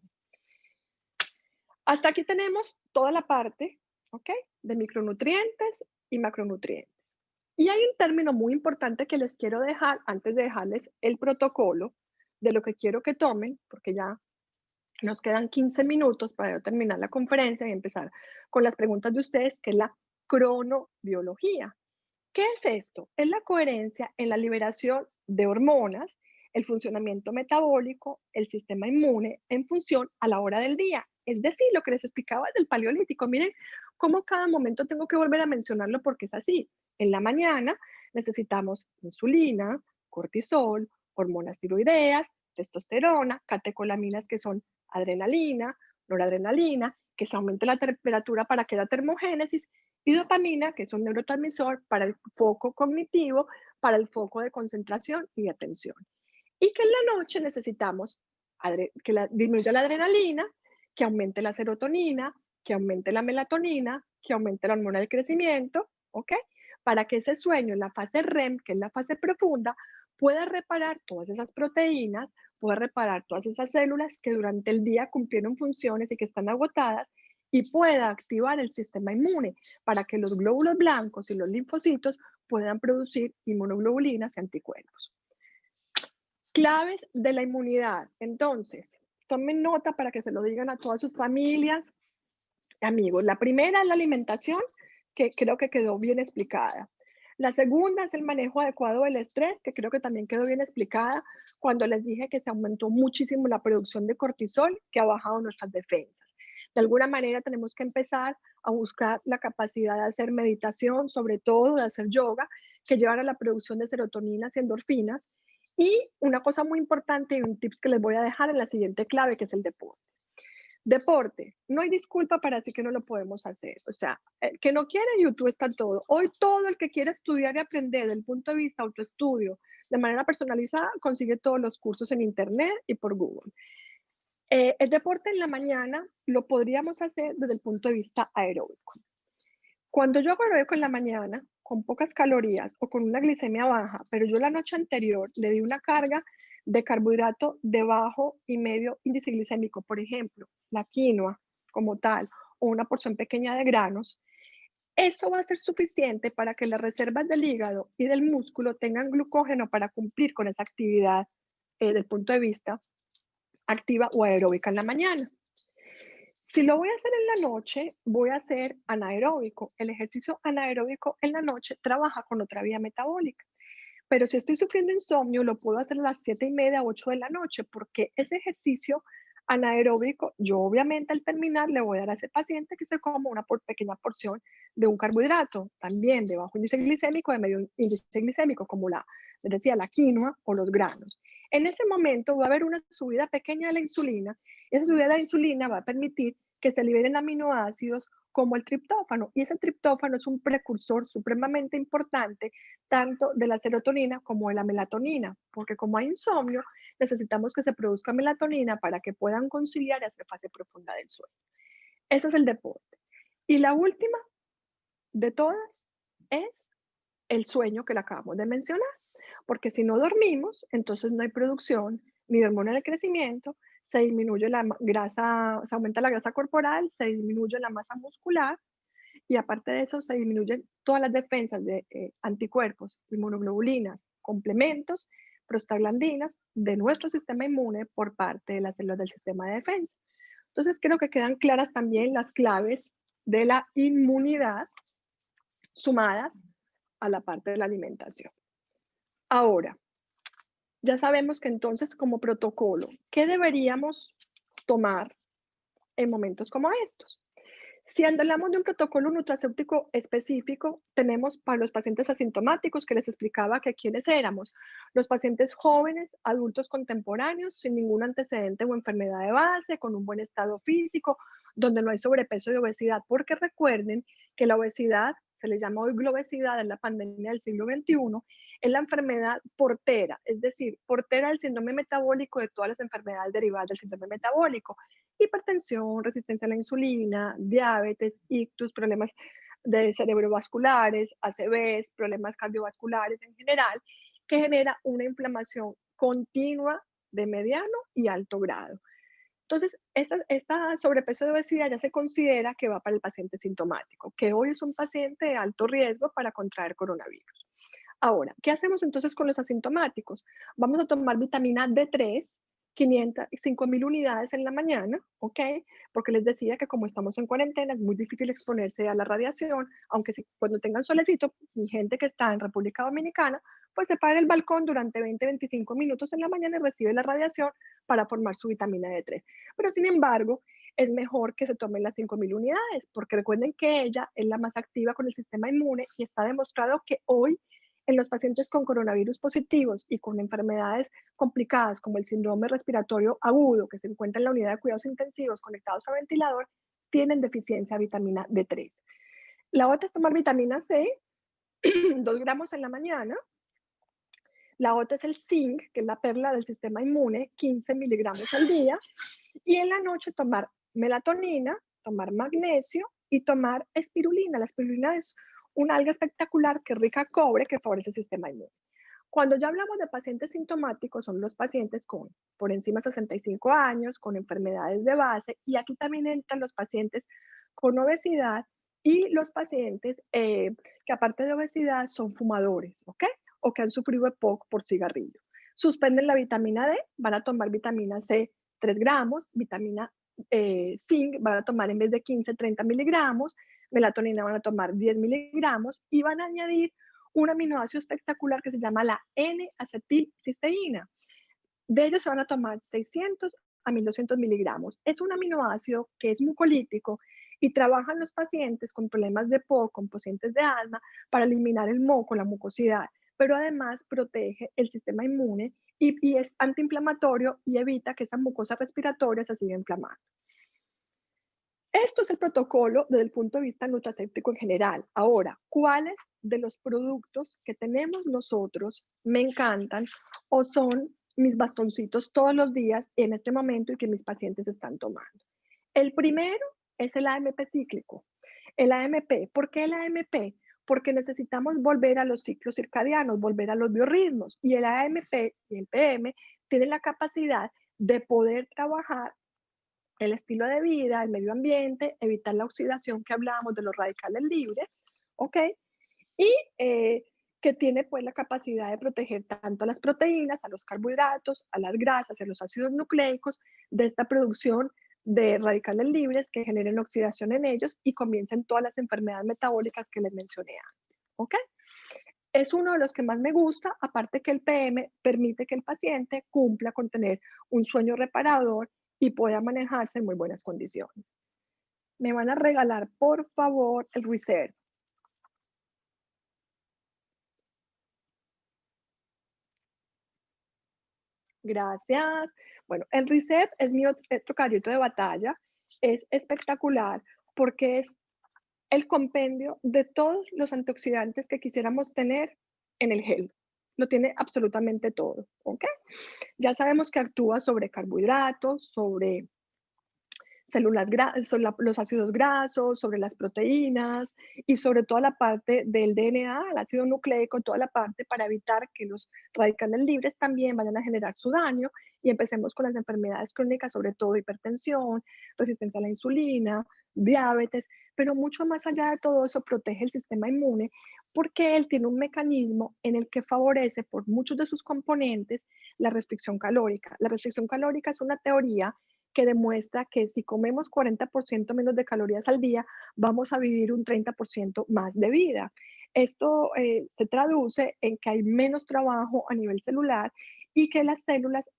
Speaker 2: Hasta aquí tenemos toda la parte, ¿ok? De micronutrientes y macronutrientes. Y hay un término muy importante que les quiero dejar antes de dejarles el protocolo de lo que quiero que tomen, porque ya nos quedan 15 minutos para terminar la conferencia y empezar con las preguntas de ustedes, que es la cronobiología. ¿Qué es esto? Es la coherencia en la liberación de hormonas, el funcionamiento metabólico, el sistema inmune en función a la hora del día. Es decir, lo que les explicaba del paleolítico. Miren cómo cada momento tengo que volver a mencionarlo porque es así. En la mañana necesitamos insulina, cortisol, hormonas tiroideas, testosterona, catecolaminas, que son adrenalina, noradrenalina, que se aumente la temperatura para que haya termogénesis, y dopamina, que es un neurotransmisor para el foco cognitivo, para el foco de concentración y de atención. Y que en la noche necesitamos que disminuya la adrenalina, que aumente la serotonina, que aumente la melatonina, que aumente la hormona del crecimiento, ¿ok? Para que ese sueño en la fase REM, que es la fase profunda, pueda reparar todas esas proteínas, pueda reparar todas esas células que durante el día cumplieron funciones y que están agotadas, y pueda activar el sistema inmune para que los glóbulos blancos y los linfocitos puedan producir inmunoglobulinas y anticuerpos. Claves de la inmunidad. Entonces, tomen nota para que se lo digan a todas sus familias, amigos. La primera es la alimentación, que creo que quedó bien explicada. La segunda es el manejo adecuado del estrés, que creo que también quedó bien explicada cuando les dije que se aumentó muchísimo la producción de cortisol, que ha bajado nuestras defensas. De alguna manera tenemos que empezar a buscar la capacidad de hacer meditación, sobre todo de hacer yoga, que llevan a la producción de serotoninas y endorfinas. Y una cosa muy importante y un tips que les voy a dejar en la siguiente clave, que es el deporte. Deporte, no hay disculpa para decir que no lo podemos hacer. O sea, el que no quiere, YouTube está todo. Hoy todo el que quiere estudiar y aprender desde el punto de vista autoestudio, de manera personalizada, consigue todos los cursos en Internet y por Google. El deporte en la mañana lo podríamos hacer desde el punto de vista aeróbico. Cuando yo hago aeróbico en la mañana, con pocas calorías o con una glicemia baja, pero yo la noche anterior le di una carga de carbohidrato de bajo y medio índice glicémico, por ejemplo, la quinoa como tal, o una porción pequeña de granos, eso va a ser suficiente para que las reservas del hígado y del músculo tengan glucógeno para cumplir con esa actividad del punto de vista activa o aeróbica en la mañana. Si lo voy a hacer en la noche, voy a hacer anaeróbico. El ejercicio anaeróbico en la noche trabaja con otra vía metabólica. Pero si estoy sufriendo insomnio, lo puedo hacer a las 7:30, 8 de la noche, porque ese ejercicio anaeróbico, yo obviamente al terminar le voy a dar a ese paciente que se coma una pequeña porción de un carbohidrato, también de bajo índice glicémico, de medio índice glicémico, como les decía, la quinoa o los granos. En ese momento va a haber una subida pequeña de la insulina. Esa subida de la insulina va a permitir que se liberen aminoácidos como el triptófano. Y ese triptófano es un precursor supremamente importante tanto de la serotonina como de la melatonina, porque como hay insomnio, necesitamos que se produzca melatonina para que puedan conciliar y hacer fase profunda del sueño. Ese es el deporte. Y la última de todas es el sueño que le acabamos de mencionar, porque si no dormimos, entonces no hay producción ni de hormona del crecimiento, se disminuye la grasa, se aumenta la grasa corporal, se disminuye la masa muscular y aparte de eso se disminuyen todas las defensas de anticuerpos, inmunoglobulinas, complementos, prostaglandinas de nuestro sistema inmune por parte de las células del sistema de defensa. Entonces creo que quedan claras también las claves de la inmunidad sumadas a la parte de la alimentación. Ahora, ya sabemos que entonces como protocolo, ¿qué deberíamos tomar en momentos como estos? Si hablamos de un protocolo nutracéutico específico, tenemos para los pacientes asintomáticos, que les explicaba que quiénes éramos, los pacientes jóvenes, adultos contemporáneos, sin ningún antecedente o enfermedad de base, con un buen estado físico, donde no hay sobrepeso y obesidad, porque recuerden que la obesidad, se le llama hoy globesidad, en la pandemia del siglo XXI, es la enfermedad portera, es decir, portera del síndrome metabólico de todas las enfermedades derivadas del síndrome metabólico, hipertensión, resistencia a la insulina, diabetes, ictus, problemas de cerebrovasculares, ACVs, problemas cardiovasculares en general, que genera una inflamación continua de mediano y alto grado. Entonces, esta sobrepeso de obesidad ya se considera que va para el paciente sintomático, que hoy es un paciente de alto riesgo para contraer coronavirus. Ahora, ¿qué hacemos entonces con los asintomáticos? Vamos a tomar vitamina D3, 5.000 unidades en la mañana, ¿ok? Porque les decía que como estamos en cuarentena es muy difícil exponerse a la radiación, aunque si, cuando tengan solecito, mi gente que está en República Dominicana, pues se para en el balcón durante 20-25 minutos en la mañana y recibe la radiación para formar su vitamina D3. Pero sin embargo, es mejor que se tomen las 5.000 unidades, porque recuerden que ella es la más activa con el sistema inmune y está demostrado que hoy en los pacientes con coronavirus positivos y con enfermedades complicadas como el síndrome respiratorio agudo que se encuentra en la unidad de cuidados intensivos conectados a ventilador, tienen deficiencia de vitamina D3. La otra es tomar vitamina C, 2 gramos en la mañana. La otra es el zinc, que es la perla del sistema inmune, 15 miligramos al día. Y en la noche tomar melatonina, tomar magnesio y tomar espirulina. La espirulina es un alga espectacular que es rica en cobre que favorece el sistema inmune. Cuando ya hablamos de pacientes sintomáticos, son los pacientes con por encima de 65 años, con enfermedades de base, y aquí también entran los pacientes con obesidad y los pacientes que aparte de obesidad son fumadores, ¿ok? O que han sufrido EPOC por cigarrillo. Suspenden la vitamina D, van a tomar vitamina C 3 gramos, vitamina zinc van a tomar en vez de 15, 30 miligramos, melatonina van a tomar 10 miligramos y van a añadir un aminoácido espectacular que se llama la N-acetilcisteína. De ellos se van a tomar 600 a 1200 miligramos. Es un aminoácido que es mucolítico y trabaja en los pacientes con problemas de POC, con pacientes de asma, para eliminar el moco, la mucosidad, pero además protege el sistema inmune y es antiinflamatorio y evita que esa mucosa respiratoria se siga inflamando. Esto es el protocolo desde el punto de vista nutracéutico en general. Ahora, ¿cuáles de los productos que tenemos nosotros me encantan o son mis bastoncitos todos los días en este momento y que mis pacientes están tomando? El primero es el AMP cíclico. El AMP, ¿por qué el AMP? Porque necesitamos volver a los ciclos circadianos, volver a los biorritmos. Y el AMP y el PM tienen la capacidad de poder trabajar el estilo de vida, el medio ambiente, evitar la oxidación que hablábamos de los radicales libres, ¿ok? Y que tiene pues la capacidad de proteger tanto a las proteínas, a los carbohidratos, a las grasas, a los ácidos nucleicos de esta producción de radicales libres que generen oxidación en ellos y comiencen todas las enfermedades metabólicas que les mencioné antes, ¿ok? Es uno de los que más me gusta, aparte que el PM permite que el paciente cumpla con tener un sueño reparador y pueda manejarse en muy buenas condiciones. Me van a regalar, por favor, el Reserve. Gracias. Bueno, el Reserve es mi otro caballito de batalla. Es espectacular porque es el compendio de todos los antioxidantes que quisiéramos tener en el gel. Lo tiene absolutamente todo, ¿ok? Ya sabemos que actúa sobre carbohidratos, sobre sobre los ácidos grasos, sobre las proteínas y sobre toda la parte del DNA, el ácido nucleico, toda la parte para evitar que los radicales libres también vayan a generar su daño y empecemos con las enfermedades crónicas, sobre todo hipertensión, resistencia a la insulina, diabetes, pero mucho más allá de todo eso protege el sistema inmune porque él tiene un mecanismo en el que favorece por muchos de sus componentes la restricción calórica. La restricción calórica es una teoría que demuestra que si comemos 40% menos de calorías al día, vamos a vivir un 30% más de vida. Esto se traduce en que hay menos trabajo a nivel celular y que las células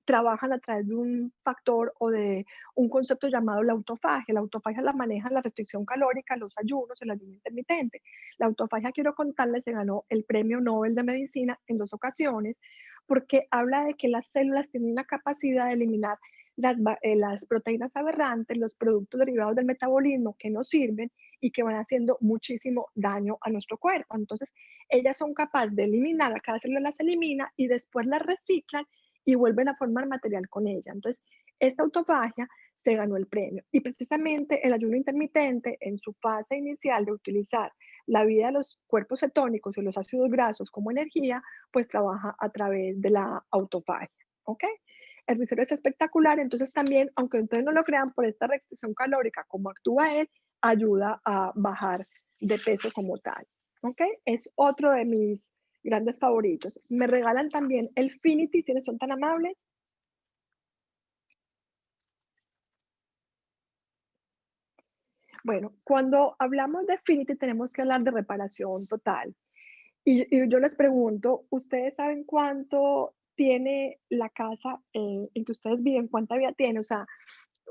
Speaker 2: trabajan a través de un factor o de un concepto llamado la autofagia. La autofagia la maneja la restricción calórica, los ayunos, el ayuno intermitente. La autofagia, quiero contarles, se ganó el premio Nobel de Medicina en 2 ocasiones porque habla de que las células tienen la capacidad de eliminar las proteínas aberrantes, los productos derivados del metabolismo que nos sirven y que van haciendo muchísimo daño a nuestro cuerpo. Entonces, ellas son capaces de eliminar, a cada célula las elimina y después las reciclan y vuelven a formar material con ella. Entonces, esta autofagia se ganó el premio. Y precisamente el ayuno intermitente, en su fase inicial de utilizar la vida de los cuerpos cetónicos y los ácidos grasos como energía, pues trabaja a través de la autofagia. ¿Ok? El risero es espectacular, entonces también, aunque ustedes no lo crean, por esta restricción calórica, como actúa él, ayuda a bajar de peso como tal. ¿Ok? Es otro de mis grandes favoritos. Me regalan también el Finity, si son tan amables. Bueno, cuando hablamos de Finity tenemos que hablar de reparación total. Y yo les pregunto, ¿ustedes saben cuánto tiene la casa en que ustedes viven? ¿Cuánta vida tiene? O sea,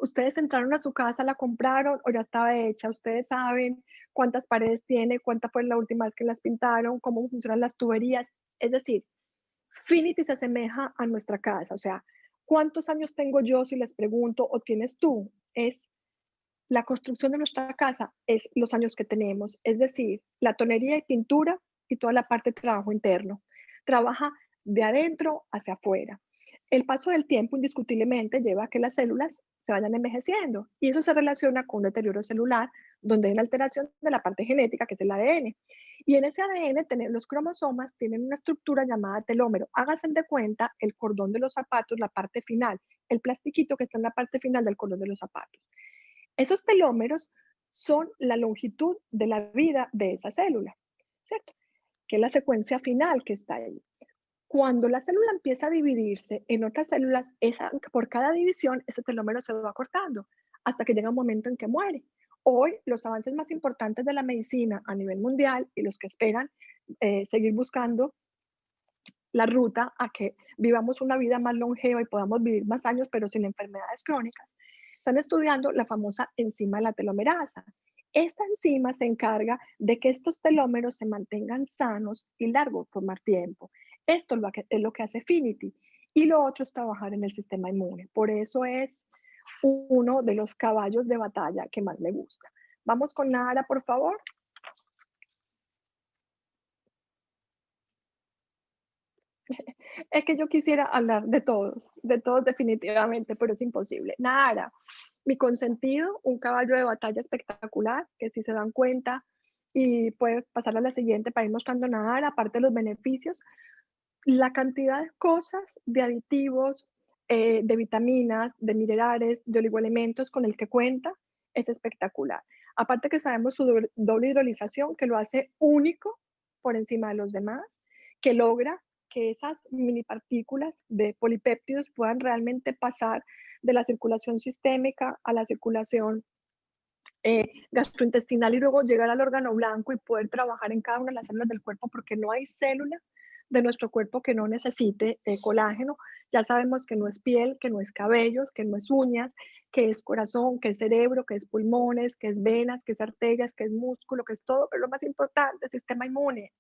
Speaker 2: ustedes entraron a su casa, la compraron o ya estaba hecha. Ustedes saben cuántas paredes tiene, cuánta fue la última vez que las pintaron, cómo funcionan las tuberías. Es decir, Finity se asemeja a nuestra casa. O sea, ¿cuántos años tengo yo si les pregunto o tienes tú? Es la construcción de nuestra casa, es los años que tenemos. Es decir, la tonería y pintura y toda la parte de trabajo interno. Trabaja de adentro hacia afuera. El paso del tiempo indiscutiblemente lleva a que las células se vayan envejeciendo y eso se relaciona con un deterioro celular donde hay una alteración de la parte genética que es el ADN. Y en ese ADN los cromosomas tienen una estructura llamada telómero. Háganse de cuenta el cordón de los zapatos, la parte final, el plastiquito que está en la parte final del cordón de los zapatos. Esos telómeros son la longitud de la vida de esa célula, ¿cierto? Que es la secuencia final que está ahí. Cuando la célula empieza a dividirse en otras células, por cada división, ese telómero se va cortando hasta que llega un momento en que muere. Hoy, los avances más importantes de la medicina a nivel mundial y los que esperan seguir buscando la ruta a que vivamos una vida más longeva y podamos vivir más años, pero sin enfermedades crónicas, están estudiando la famosa enzima de la telomerasa. Esta enzima se encarga de que estos telómeros se mantengan sanos y largos por más tiempo. Esto es lo que hace Finity. Y lo otro es trabajar en el sistema inmune. Por eso es uno de los caballos de batalla que más le gusta. Vamos con Nara, por favor. Es que yo quisiera hablar de todos definitivamente, pero es imposible. Nara, mi consentido, un caballo de batalla espectacular, que si se dan cuenta, y puede pasar a la siguiente para ir mostrando Nara, aparte de los beneficios, la cantidad de cosas, de aditivos, de vitaminas, de minerales, de oligoelementos con el que cuenta, es espectacular. Aparte que sabemos su doble hidrolización, que lo hace único por encima de los demás, que logra que esas mini partículas de polipéptidos puedan realmente pasar de la circulación sistémica a la circulación gastrointestinal y luego llegar al órgano blanco y poder trabajar en cada una de las células del cuerpo, porque no hay célula de nuestro cuerpo que no necesite colágeno. Ya sabemos que no es piel, que no es cabellos, que no es uñas, que es corazón, que es cerebro, que es pulmones, que es venas, que es arterias, que es músculo, que es todo, pero lo más importante, el sistema inmune.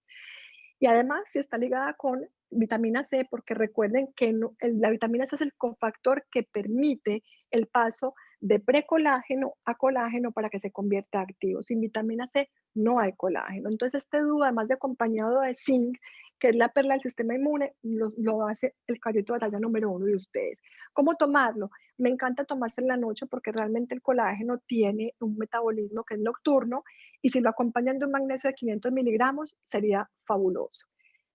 Speaker 2: Y además, si está ligada con vitamina C, porque recuerden que la vitamina C es el cofactor que permite el paso de precolágeno a colágeno para que se convierta activo. Sin vitamina C no hay colágeno. Entonces, este dúo, además de acompañado de zinc, que es la perla del sistema inmune, lo hace el caballito de batalla número 1 de ustedes. ¿Cómo tomarlo? Me encanta tomarse en la noche porque realmente el colágeno tiene un metabolismo que es nocturno y si lo acompañan de un magnesio de 500 miligramos sería fabuloso.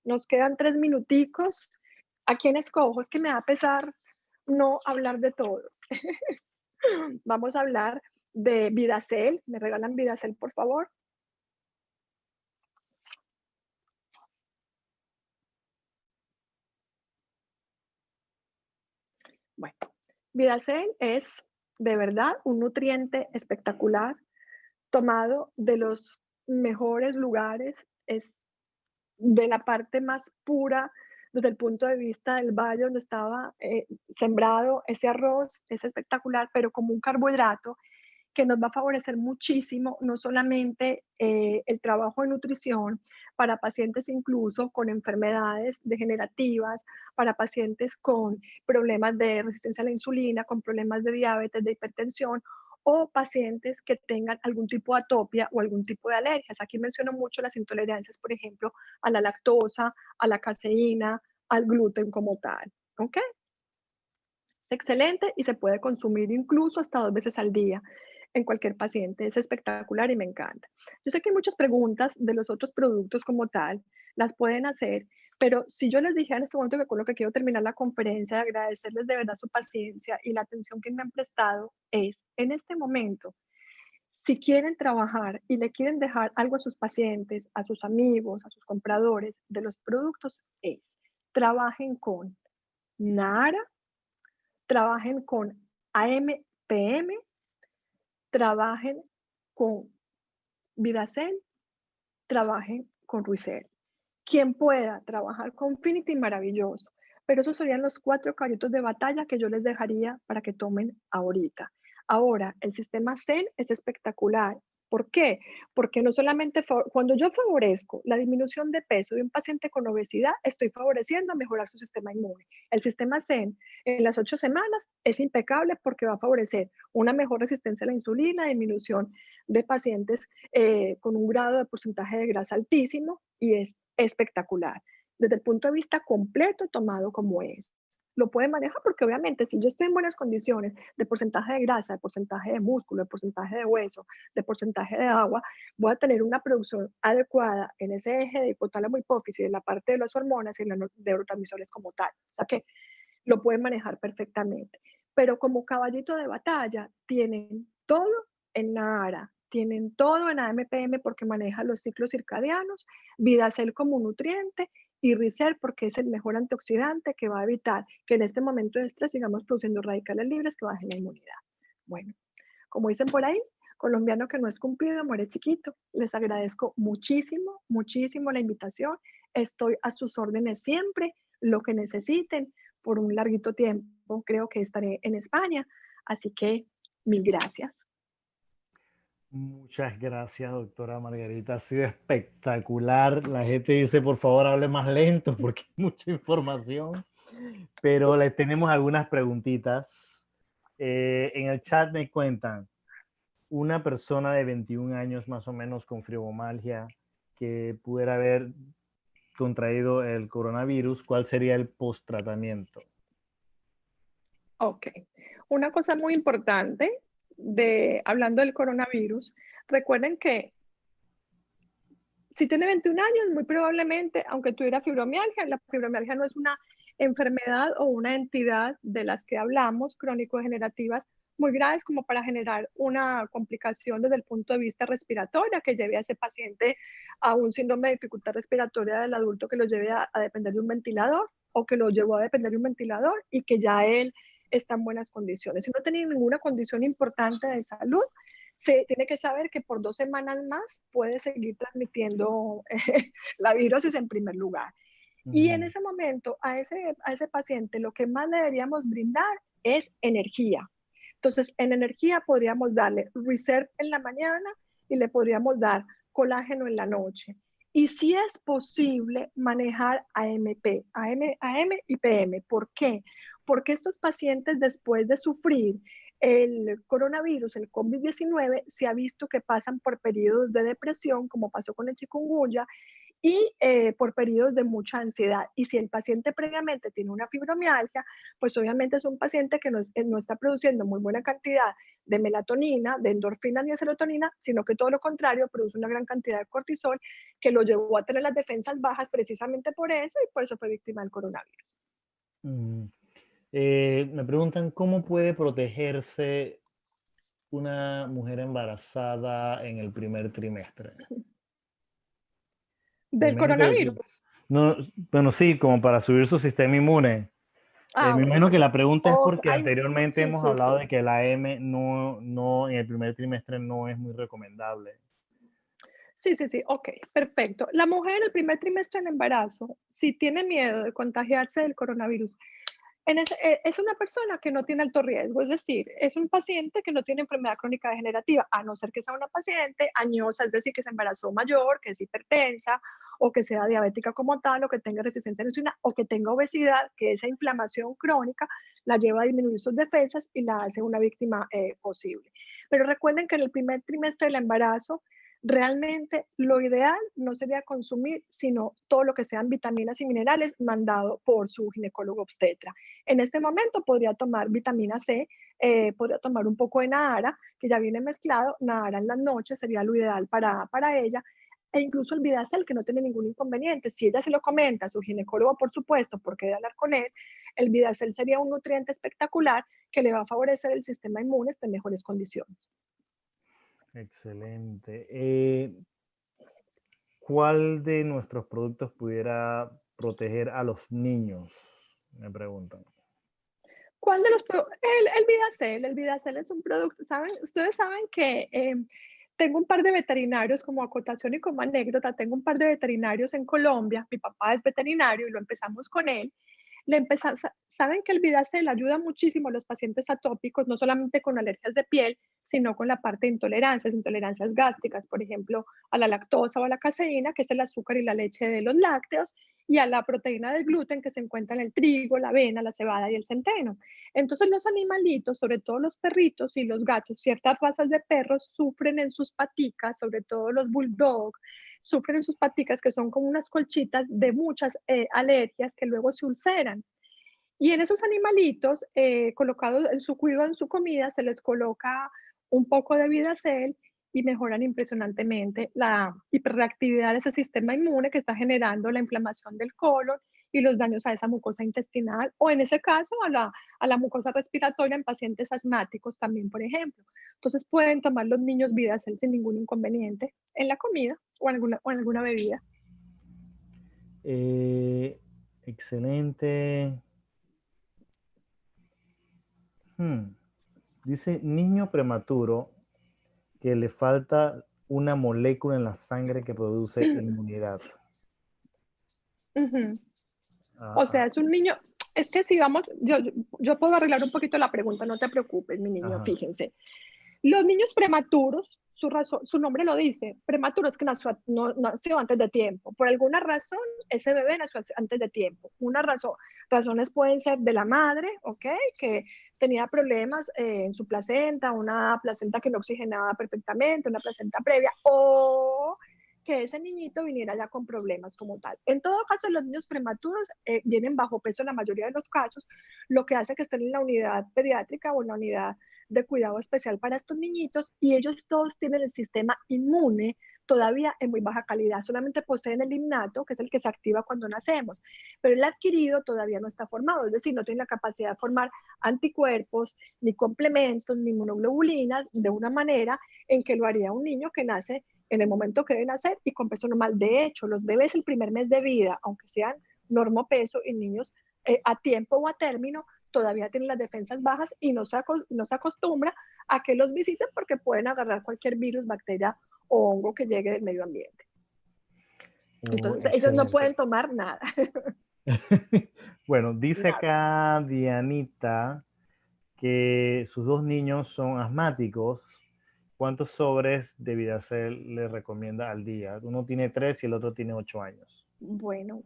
Speaker 2: Nos quedan 3 minuticos. ¿A quién escojo? Es que me va a pesar no hablar de todos. Vamos a hablar de Vidacel. ¿Me regalan Vidacel, por favor? Bueno, Vidacel es de verdad un nutriente espectacular, tomado de los mejores lugares, es de la parte más pura desde el punto de vista del valle donde estaba sembrado ese arroz, es espectacular, pero como un carbohidrato que nos va a favorecer muchísimo, no solamente el trabajo de nutrición para pacientes incluso con enfermedades degenerativas, para pacientes con problemas de resistencia a la insulina, con problemas de diabetes, de hipertensión, o pacientes que tengan algún tipo de atopia o algún tipo de alergias. Aquí menciono mucho las intolerancias, por ejemplo, a la lactosa, a la caseína, al gluten como tal. ¿Ok? Es excelente y se puede consumir incluso hasta 2 veces al día en cualquier paciente. Es espectacular y me encanta. Yo sé que hay muchas preguntas de los otros productos como tal, las pueden hacer, pero si yo les dije en este momento que con lo que quiero terminar la conferencia, de agradecerles de verdad su paciencia y la atención que me han prestado, es en este momento, si quieren trabajar y le quieren dejar algo a sus pacientes, a sus amigos, a sus compradores de los productos, es trabajen con Nara, trabajen con AMPM, trabajen con Vidacel, trabajen con Ruicel. Quien pueda trabajar con Finity, maravilloso. Pero esos serían los 4 caballitos de batalla que yo les dejaría para que tomen ahorita. Ahora, el sistema Zen es espectacular. ¿Por qué? Porque no solamente cuando yo favorezco la disminución de peso de un paciente con obesidad, estoy favoreciendo a mejorar su sistema inmune. El sistema Zen en las 8 semanas es impecable porque va a favorecer una mejor resistencia a la insulina, disminución de pacientes con un grado de porcentaje de grasa altísimo y es espectacular. Desde el punto de vista completo, tomado como es. Lo puede manejar porque obviamente si yo estoy en buenas condiciones de porcentaje de grasa, de porcentaje de músculo, de porcentaje de hueso, de porcentaje de agua, voy a tener una producción adecuada en ese eje de hipotálamo hipófisis, de la parte de las hormonas y los neurotransmisores como tal. O sea que lo pueden manejar perfectamente. Pero como caballito de batalla, tienen todo en Nara, tienen todo en AMPM porque maneja los ciclos circadianos, Vidacel como nutriente y Ricer porque es el mejor antioxidante que va a evitar que en este momento de estrés sigamos produciendo radicales libres que bajen la inmunidad. Bueno, como dicen por ahí, colombiano que no es cumplido muere chiquito. Les agradezco muchísimo, muchísimo la invitación. Estoy a sus órdenes siempre, lo que necesiten por un larguito tiempo. Creo que estaré en España, así que mil gracias.
Speaker 1: Muchas gracias, doctora Margarita. Ha sido espectacular. La gente dice, por favor, hable más lento porque hay mucha información. Pero le tenemos algunas preguntitas. En el chat me cuentan, una persona de 21 años más o menos con fibromialgia que pudiera haber contraído el coronavirus, ¿cuál sería el post-tratamiento?
Speaker 2: Ok. Una cosa muy importante hablando del coronavirus, recuerden que si tiene 21 años, muy probablemente, aunque tuviera fibromialgia, la fibromialgia no es una enfermedad o una entidad de las que hablamos, crónico-degenerativas, muy graves como para generar una complicación desde el punto de vista respiratorio que lleve a ese paciente a un síndrome de dificultad respiratoria del adulto que lo lleve a depender de un ventilador o que lo llevó a depender de un ventilador y que ya él está en buenas condiciones. Si no tiene ninguna condición importante de salud, se tiene que saber que por 2 semanas más puede seguir transmitiendo la virosis en primer lugar. Y en ese momento, a ese paciente, lo que más le deberíamos brindar es energía. Entonces, en energía podríamos darle reserve en la mañana y le podríamos dar colágeno en la noche. Y si es posible manejar AMP, AM y PM. ¿Por qué? Porque estos pacientes después de sufrir el coronavirus, el COVID-19, se ha visto que pasan por periodos de depresión, como pasó con el chikungunya, y por periodos de mucha ansiedad. Y si el paciente previamente tiene una fibromialgia, pues obviamente es un paciente que no está produciendo muy buena cantidad de melatonina, de endorfina ni de serotonina, sino que todo lo contrario, produce una gran cantidad de cortisol que lo llevó a tener las defensas bajas precisamente por eso y por eso fue víctima del coronavirus.
Speaker 1: Me preguntan cómo puede protegerse una mujer embarazada en el primer trimestre. Me
Speaker 2: Del
Speaker 1: imagino que,
Speaker 2: coronavirus.
Speaker 1: no, bueno, sí, como para subir su sistema inmune. Me
Speaker 2: Bueno,
Speaker 1: imagino que
Speaker 2: bueno.
Speaker 1: la pregunta es porque
Speaker 2: Hay,
Speaker 1: anteriormente
Speaker 2: sí,
Speaker 1: hemos
Speaker 2: sí,
Speaker 1: hablado
Speaker 2: sí.
Speaker 1: de que la AM no en el primer trimestre no es muy recomendable.
Speaker 2: Sí, sí, sí, ok, perfecto. La mujer en el primer trimestre del embarazo, si tiene miedo de contagiarse del coronavirus, es una persona que no tiene alto riesgo, es decir, es un paciente que no tiene enfermedad crónica degenerativa, a no ser que sea una paciente añosa, es decir, que se embarazó mayor, que es hipertensa, o que sea diabética como tal, o que tenga resistencia a la insulina, o que tenga obesidad, que esa inflamación crónica la lleva a disminuir sus defensas y la hace una víctima posible. Pero recuerden que en el primer trimestre del embarazo, realmente lo ideal no sería consumir, sino todo lo que sean vitaminas y minerales mandado por su ginecólogo obstetra. En este momento podría tomar vitamina C, podría tomar un poco de Nahara, que ya viene mezclado. Nahara en las noches sería lo ideal para ella. E incluso el Vidacel, que no tiene ningún inconveniente. Si ella se lo comenta a su ginecólogo, por supuesto, porque de hablar con él, el Vidacel sería un nutriente espectacular que le va a favorecer el sistema inmune en mejores condiciones.
Speaker 1: Excelente. ¿Cuál de nuestros productos pudiera proteger a los niños? Me preguntan.
Speaker 2: ¿Cuál de los el Vidacel? El Vidacel es un producto, ¿saben? Ustedes saben que tengo un par de veterinarios como acotación y como anécdota, tengo un par de veterinarios en Colombia, mi papá es veterinario y lo empezamos con él. Saben que el Vidacel ayuda muchísimo a los pacientes atópicos, no solamente con alergias de piel, sino con la parte de intolerancias gástricas, por ejemplo, a la lactosa o a la caseína, que es el azúcar y la leche de los lácteos, y a la proteína del gluten que se encuentra en el trigo, la avena, la cebada y el centeno. Entonces los animalitos, sobre todo los perritos y los gatos, ciertas razas de perros sufren en sus paticas, sobre todo los bulldog, sufren en sus paticas que son como unas colchitas de muchas alergias que luego se ulceran. Y en esos animalitos, colocados en su cuido, en su comida, se les coloca un poco de Vidacel y mejoran impresionantemente la hiperreactividad de ese sistema inmune que está generando la inflamación del colon y los daños a esa mucosa intestinal o en ese caso a la mucosa respiratoria en pacientes asmáticos también, por ejemplo. Entonces pueden tomar los niños Vidacel sin ningún inconveniente en la comida o en alguna bebida.
Speaker 1: Excelente. Dice niño prematuro que le falta una molécula en la sangre que produce inmunidad.
Speaker 2: O sea, es un niño, es que si vamos, yo puedo arreglar un poquito la pregunta, no te preocupes, mi niño,
Speaker 1: Ajá.
Speaker 2: fíjense. Los niños prematuros su nombre lo dice, prematuro es que nació antes de tiempo. Por alguna razón, ese bebé nació antes de tiempo. Razones pueden ser de la madre, ¿ok? Que tenía problemas en su placenta, una placenta que no oxigenaba perfectamente, una placenta previa, o que ese niñito viniera ya con problemas como tal. En todo caso, los niños prematuros vienen bajo peso en la mayoría de los casos, lo que hace que estén en la unidad pediátrica o en la unidad de cuidado especial para estos niñitos, y ellos todos tienen el sistema inmune todavía en muy baja calidad. Solamente poseen el innato, que es el que se activa cuando nacemos, pero el adquirido todavía no está formado, es decir, no tiene la capacidad de formar anticuerpos, ni complementos, ni inmunoglobulinas de una manera en que lo haría un niño que nace en el momento que debe nacer y con peso normal. De hecho, los bebés el primer mes de vida, aunque sean normopeso y niños a tiempo o a término, todavía tienen las defensas bajas y no se acostumbra a que los visiten porque pueden agarrar cualquier virus, bacteria o hongo que llegue del medio ambiente. Entonces, ellos no pueden tomar nada.
Speaker 1: Bueno, dice acá Dianita que sus 2 niños son asmáticos. ¿Cuántos sobres de Vidacel le recomienda al día? Uno tiene 3 y el otro tiene 8 años.
Speaker 2: Bueno,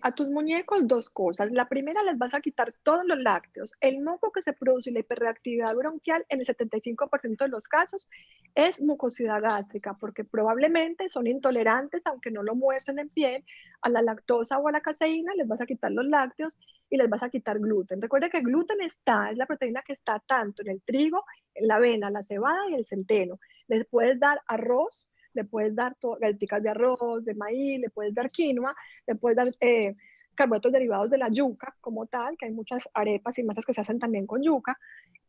Speaker 2: a tus muñecos 2 cosas. La primera, les vas a quitar todos los lácteos. El moco que se produce y la hiperreactividad bronquial en el 75% de los casos es mucosidad gástrica, porque probablemente son intolerantes, aunque no lo muestren en piel, a la lactosa o a la caseína. Les vas a quitar los lácteos y les vas a quitar gluten. Recuerda que el gluten es la proteína que está tanto en el trigo, en la avena, la cebada y el centeno. Les puedes dar arroz, le puedes dar galletas de arroz, de maíz, le puedes dar quinoa, le puedes dar carbohidratos derivados de la yuca como tal, que hay muchas arepas y masas que se hacen también con yuca,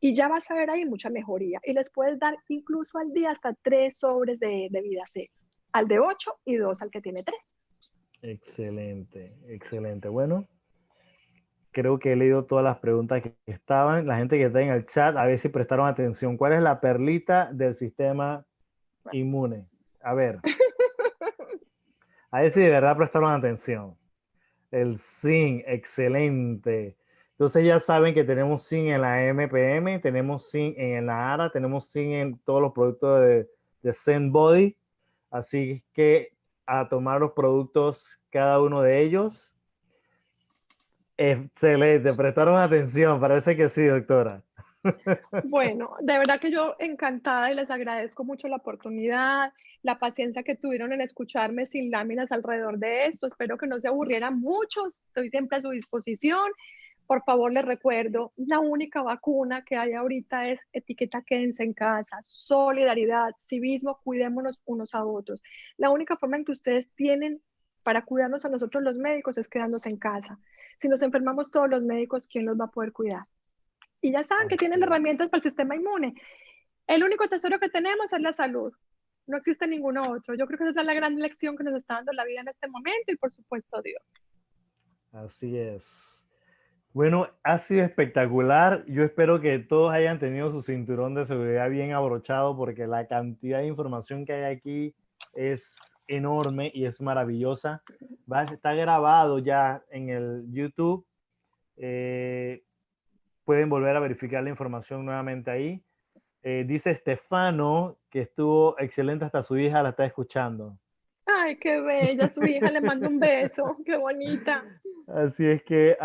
Speaker 2: y ya vas a ver ahí mucha mejoría. Y les puedes dar incluso al día hasta 3 sobres de Vidacel, al de 8 y 2 al que tiene 3.
Speaker 1: Excelente, excelente. Bueno, creo que he leído todas las preguntas que estaban. La gente que está en el chat, a ver si prestaron atención. ¿Cuál es la perlita del sistema inmune? A ver si de verdad prestaron atención. El zinc, excelente. Entonces ya saben que tenemos zinc en la MPM, tenemos zinc en la ARA, tenemos zinc en todos los productos de Zen Body. Así que a tomar los productos, cada uno de ellos. Excelente, prestaron atención, parece que sí, doctora.
Speaker 2: Bueno, de verdad que yo encantada y les agradezco mucho la oportunidad, la paciencia que tuvieron en escucharme sin láminas alrededor de esto. Espero que no se aburrieran mucho, estoy siempre a su disposición. Por favor, les recuerdo, la única vacuna que hay ahorita es etiqueta quédense en casa, solidaridad, civismo, cuidémonos unos a otros. La única forma en que ustedes tienen para cuidarnos a nosotros los médicos es quedándose en casa. Si nos enfermamos todos los médicos, ¿quién los va a poder cuidar? Y ya saben que tienen herramientas para el sistema inmune. El único tesoro que tenemos es la salud. No existe ninguno otro. Yo creo que esa es la gran lección que nos está dando la vida en este momento y por supuesto Dios.
Speaker 1: Así es. Bueno, ha sido espectacular. Yo espero que todos hayan tenido su cinturón de seguridad bien abrochado porque la cantidad de información que hay aquí es enorme y es maravillosa. Está grabado ya en el YouTube. Pueden volver a verificar la información nuevamente ahí. Dice Estefano que estuvo excelente, hasta su hija la está escuchando.
Speaker 2: Ay, qué bella, su hija le mando un beso, qué bonita.
Speaker 1: Así es que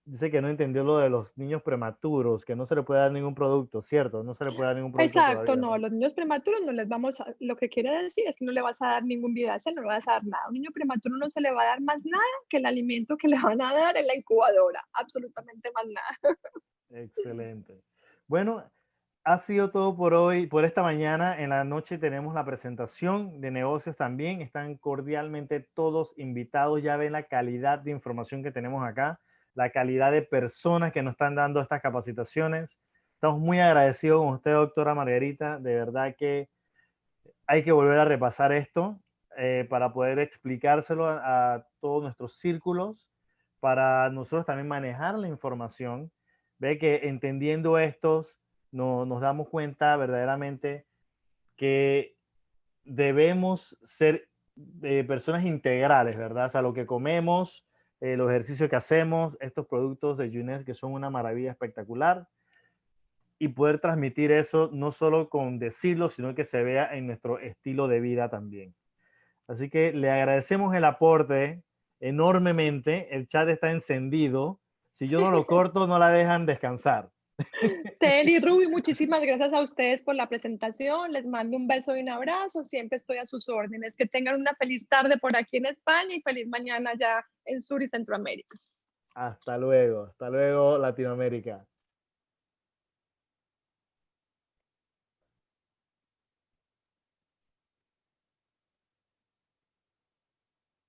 Speaker 1: dice que no entendió lo de los niños prematuros, que no se le puede dar ningún producto, ¿cierto? No se le puede dar ningún producto
Speaker 2: Exacto,
Speaker 1: todavía,
Speaker 2: no,
Speaker 1: ¿no?
Speaker 2: los niños prematuros no les vamos a, lo que quiere decir es que no le vas a dar ningún Vidacel, no le vas a dar nada. A un niño prematuro no se le va a dar más nada que el alimento que le van a dar en la incubadora, absolutamente más nada.
Speaker 1: Excelente. Bueno, ha sido todo por hoy, por esta mañana. En la noche tenemos la presentación de negocios también. Están cordialmente todos invitados. Ya ven la calidad de información que tenemos acá, la calidad de personas que nos están dando estas capacitaciones. Estamos muy agradecidos con usted, doctora Margarita. De verdad que hay que volver a repasar esto para poder explicárselo a todos nuestros círculos, para nosotros también manejar la información. Ve que entendiendo estos, nos damos cuenta verdaderamente que debemos ser personas integrales, ¿verdad? O sea, lo que comemos, los ejercicios que hacemos, estos productos de Younes que son una maravilla espectacular. y poder transmitir eso no solo con decirlo, sino que se vea en nuestro estilo de vida también. Así que le agradecemos el aporte enormemente. El chat está encendido. Si yo no lo corto, no la dejan descansar.
Speaker 2: Tel y Ruby, muchísimas gracias a ustedes por la presentación. Les mando un beso y un abrazo. Siempre estoy a sus órdenes. Que tengan una feliz tarde por aquí en España y feliz mañana ya en Sur y Centroamérica.
Speaker 1: Hasta luego, Latinoamérica.